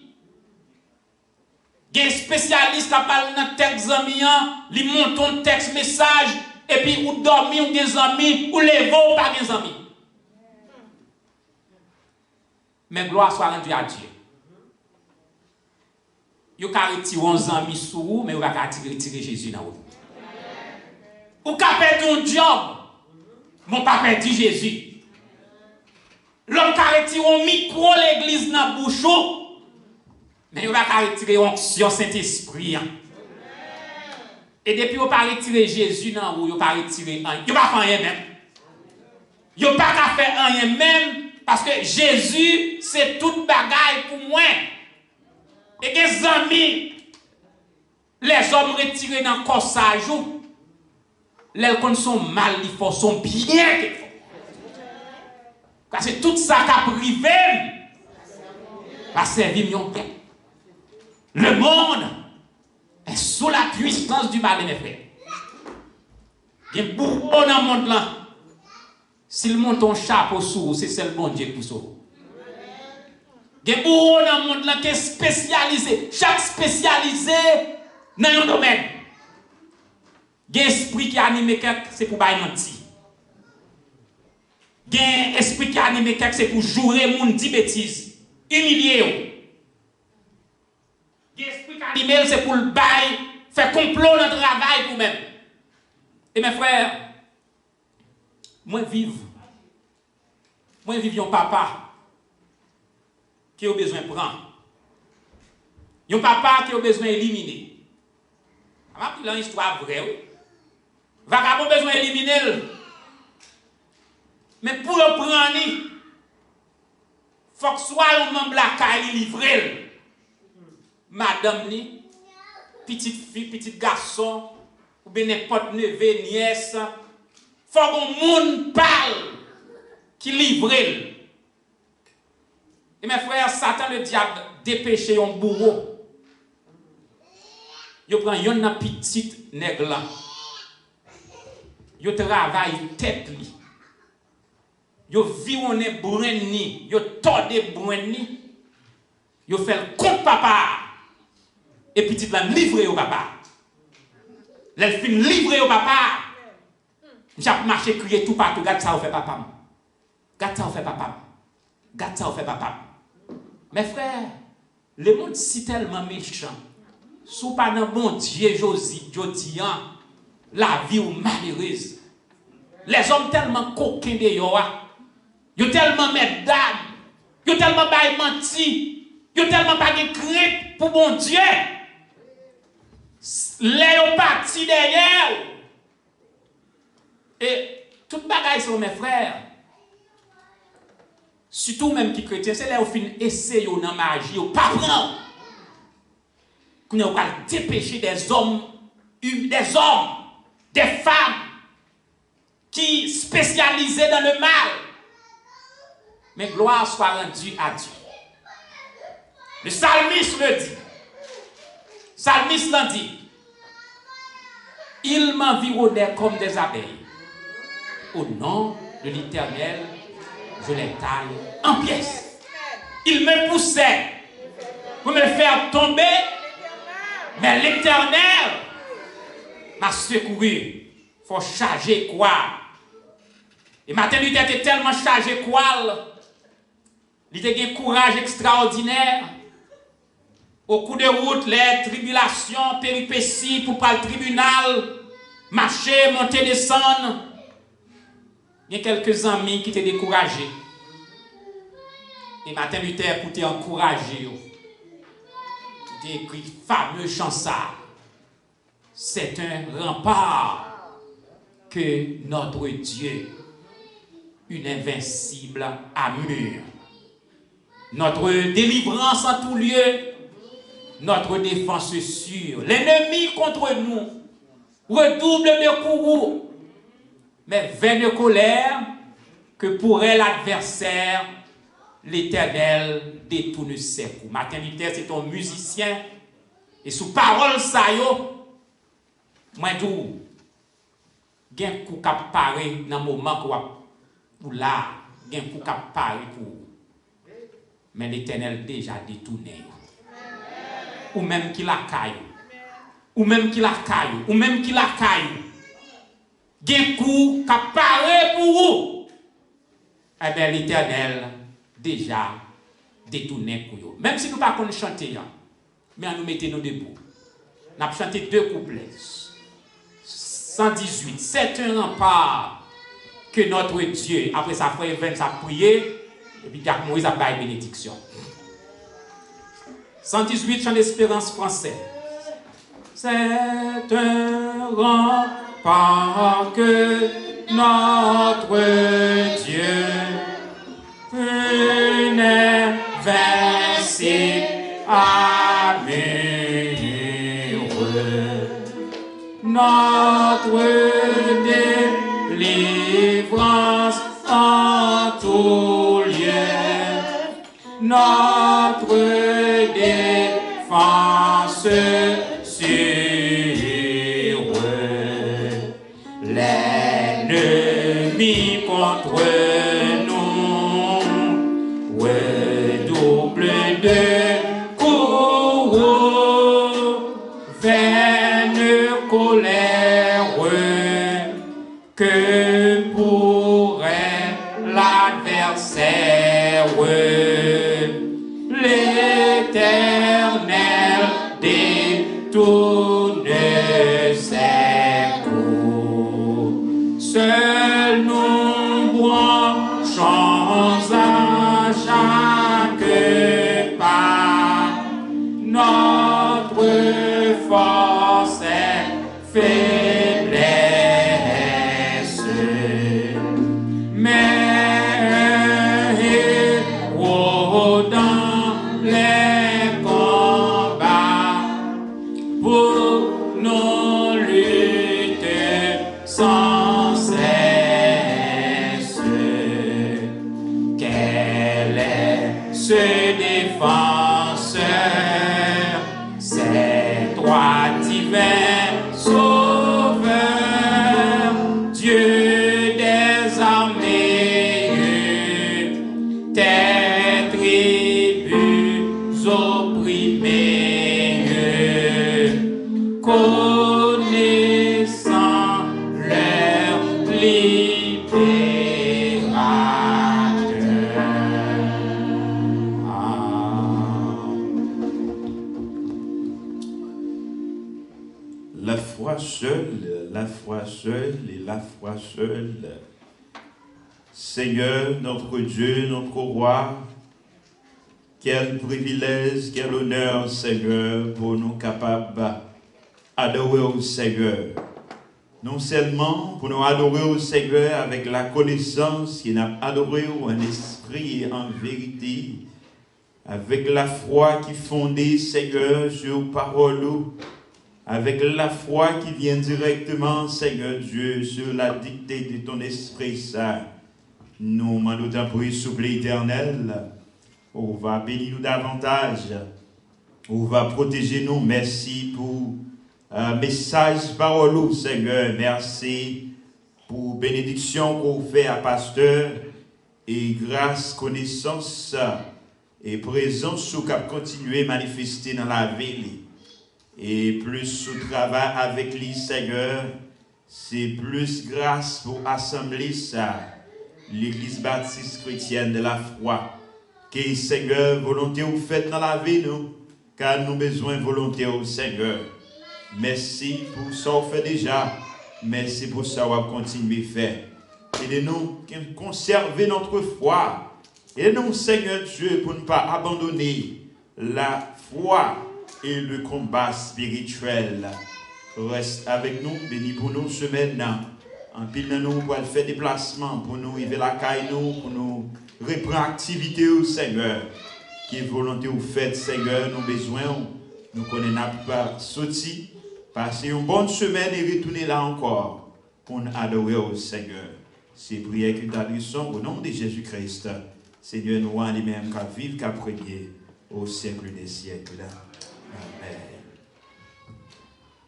Il y a un spécialiste qui parle dans le texte amis, il monte un texte message, et puis ou dormi ou des amis, ou levé ou pas des amis. Mais gloire soit rendue à Dieu. Vous pouvez retirer un ami sur vous, mais vous ne pouvez pas retirer Jésus dans vous. Vous pouvez perdre un job, mais vous ne pouvez pas perdre Jésus. L'homme qui a retiré un micro l'église dans la bouche, mais vous ne pouvez pas retirer l'onction Saint-Esprit. Et depuis que vous ne pouvez pas retirer Jésus dans vous, vous ne pouvez pas retirer rien. Vous ne pouvez pas faire rien même. Vous ne pouvez pas faire rien même, parce que Jésus, c'est toute bagaille pour moi. Et les amis, les hommes retirés dans le corsage, les gens sont mal, ils sont bien. Parce que tout ça qui a privé va servir mon père. Le monde est sous la puissance du mal, mes frères. Il y a beaucoup dans le monde là. S'il monte un chapeau sous, c'est seul bon Dieu qui sauve. Il y a beaucoup dans le monde là qui est spécialisé. Chaque spécialisé dans un domaine. Il y a un esprit qui anime quelqu'un, c'est pour bailler mentir. Il y a un esprit qui anime quelqu'un, c'est pour jouer mon dit bêtises, humilier. Il y a un esprit qui anime, c'est pour le bail, faire complot dans le travail pour même. Et mes frères, moi vive un papa qui a besoin de prendre. Un papa qui a besoin d'éliminer. Je vais vous une histoire vraie. Oui. Vagabond besoin d'éliminer. Mais pour le prendre, il faut que soit un membre de la caille livré. Madame, petite fille, petit garçon, ou bien n'importe neveu, nièce, il faut que monde parle qui livre. Et mes frères, Satan le diable dépêche un bourreau. Il prend une petite nègre là. Il travaille tête li. Il vironne brunni, il torde brunni. Il fait le compte papa. Et petit là livré au papa. Elle fin livré au papa. J'ai marché crier tout partout, regarde ça au fait papa. Regarde ça au fait papa. Regarde ça au fait papa. Mes frères, le monde si tellement méchant. Sous pas dans bon Dieu Jodian, la vie ou malheureuse. Les hommes tellement coquins de yoa. Ils tellement mesdames. Ils tellement bail menti. Ils tellement pas de crainte pour bon Dieu. Les partis derrière. Et bagaille sur mes frères. Surtout même qui chrétien, c'est là où fin essayer dans magie, ou pas prendre. Qu'on va dépêcher des hommes, des femmes qui spécialisés dans le mal. Mais gloire soit rendue à Dieu. Le psalmiste le dit. Le psalmiste l'a dit. Il m'environnait comme des abeilles. Au nom de l'Éternel, je les taille en pièces. Il me poussait pour me faire tomber, mais l'Éternel m'a secouru. Il faut charger quoi? Et matin, il était tellement chargé quoi? Il était un courage extraordinaire. Au coup de route, les tribulations, péripéties pour pas le tribunal, marcher, monter, descendre. Il y a quelques amis qui étaient découragés. Et Martin Luther, pour t'encourager, il a écrit fameux chanson. C'est un rempart que notre Dieu, une invincible armure. Notre délivrance en tout lieu, notre défense sûre. L'ennemi contre nous redouble de courroux, mais vaine de colère que pourrait l'adversaire, l'Éternel détourne ses coups. Martin Luther, c'est un musicien, et sous parole ça yo, moi tout, gen coup cap paré dans moment où là, gen coup cap paré pour, mais l'Éternel déjà détourné. Ou même qui la caille, ou même qui la caille, ou même qui la caille. Gen coup cap paré pour vous. Eh bien l'Éternel déjà détourné pour vous. Même si nous ne pouvons pas chanter, mais nous mettons debout. Nous avons chanté 2 couplets. 118. C'est un rempart que notre Dieu, après sa frère Evans a prié, et puis Jacques Moïse a baillé bénédiction. 118, chant d'espérance français. C'est un rempart que notre Dieu, une invincible armure, notre délivrance en tout lieu, notre défense sûre. L'ennemi contre nous redouble de courroux, vaine colère que pourrait l'adversaire. L'Éternel détourne ses coups. Seul nous branchons à chaque pas. Notre force est faiblesse. Mais un héros dans les combats pour nos luttes sans cesse. Quel est ce défenseur? C'est toi divin sauveur, Dieu des armées, tes tribus opprimées, connaissant leur libérateur. La foi seule et la foi seule. Seigneur, notre Dieu, notre roi, quel privilège, quel honneur, Seigneur, pour nous capables d'adorer au Seigneur Non seulement pour nous adorer au Seigneur avec la connaissance qu'il a adoré en esprit et en vérité, avec la foi qui fondée, Seigneur, sur parole, avec la foi qui vient directement, Seigneur Dieu, sur la dictée de ton Esprit Saint. Nous demandons pour souple éternel, on va bénir nous davantage, on va protéger nous. Merci pour message parole, Seigneur. Merci pour bénédiction qu'on fait à pasteur et grâce, connaissance et présence sous cap continuer à manifester dans la ville. Et plus sous travail avec lui, Seigneur, c'est plus grâce pour assembler ça, l'Église baptiste chrétienne de la foi. Que Seigneur, volonté vous faites dans la vie, nous, car nous avons besoin de volonté au Seigneur. Merci pour ça qu'on fait déjà. Merci pour ça qu'on va continuer à faire. Aidez-nous à conserver notre foi. Aidez-nous, Seigneur Dieu, pour ne pas abandonner la foi et le combat spirituel. Reste avec nous, bénis pour nous semaine. En pile de nous, pour faire des placements, pour nous arriver la caille, pour nous reprendre l'activité au Seigneur. Qui est volonté ou faite, Seigneur, nous besoin, nous connaissons pas sorti, passer une bonne semaine et retourner là encore pour nous adorer au Seigneur. C'est prière que nous adressons au nom de Jésus-Christ. Seigneur, nous en lui-même qu'à vivre, qu'à prier au siècle des siècles. Amen.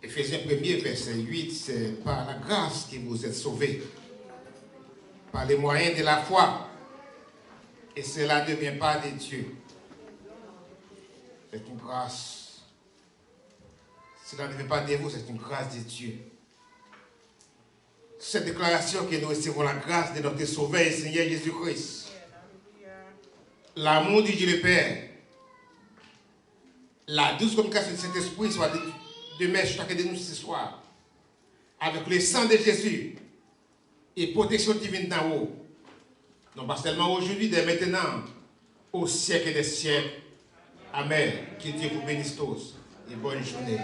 Éphésiens 1er, verset 8, c'est par la grâce que vous êtes sauvés, par les moyens de la foi. Et cela ne vient pas de Dieu. C'est une grâce. Cela ne vient pas de vous, c'est une grâce de Dieu. Cette déclaration que nous recevons la grâce de notre Sauveur et Seigneur Jésus-Christ, l'amour du Dieu le Père, la douce communication du Saint-Esprit soit demeure chacun de nous ce soir, avec le sang de Jésus et protection divine d'en haut, non pas seulement aujourd'hui, dès maintenant, au siècle des siècles. Amen. Que Dieu vous bénisse tous et bonne journée.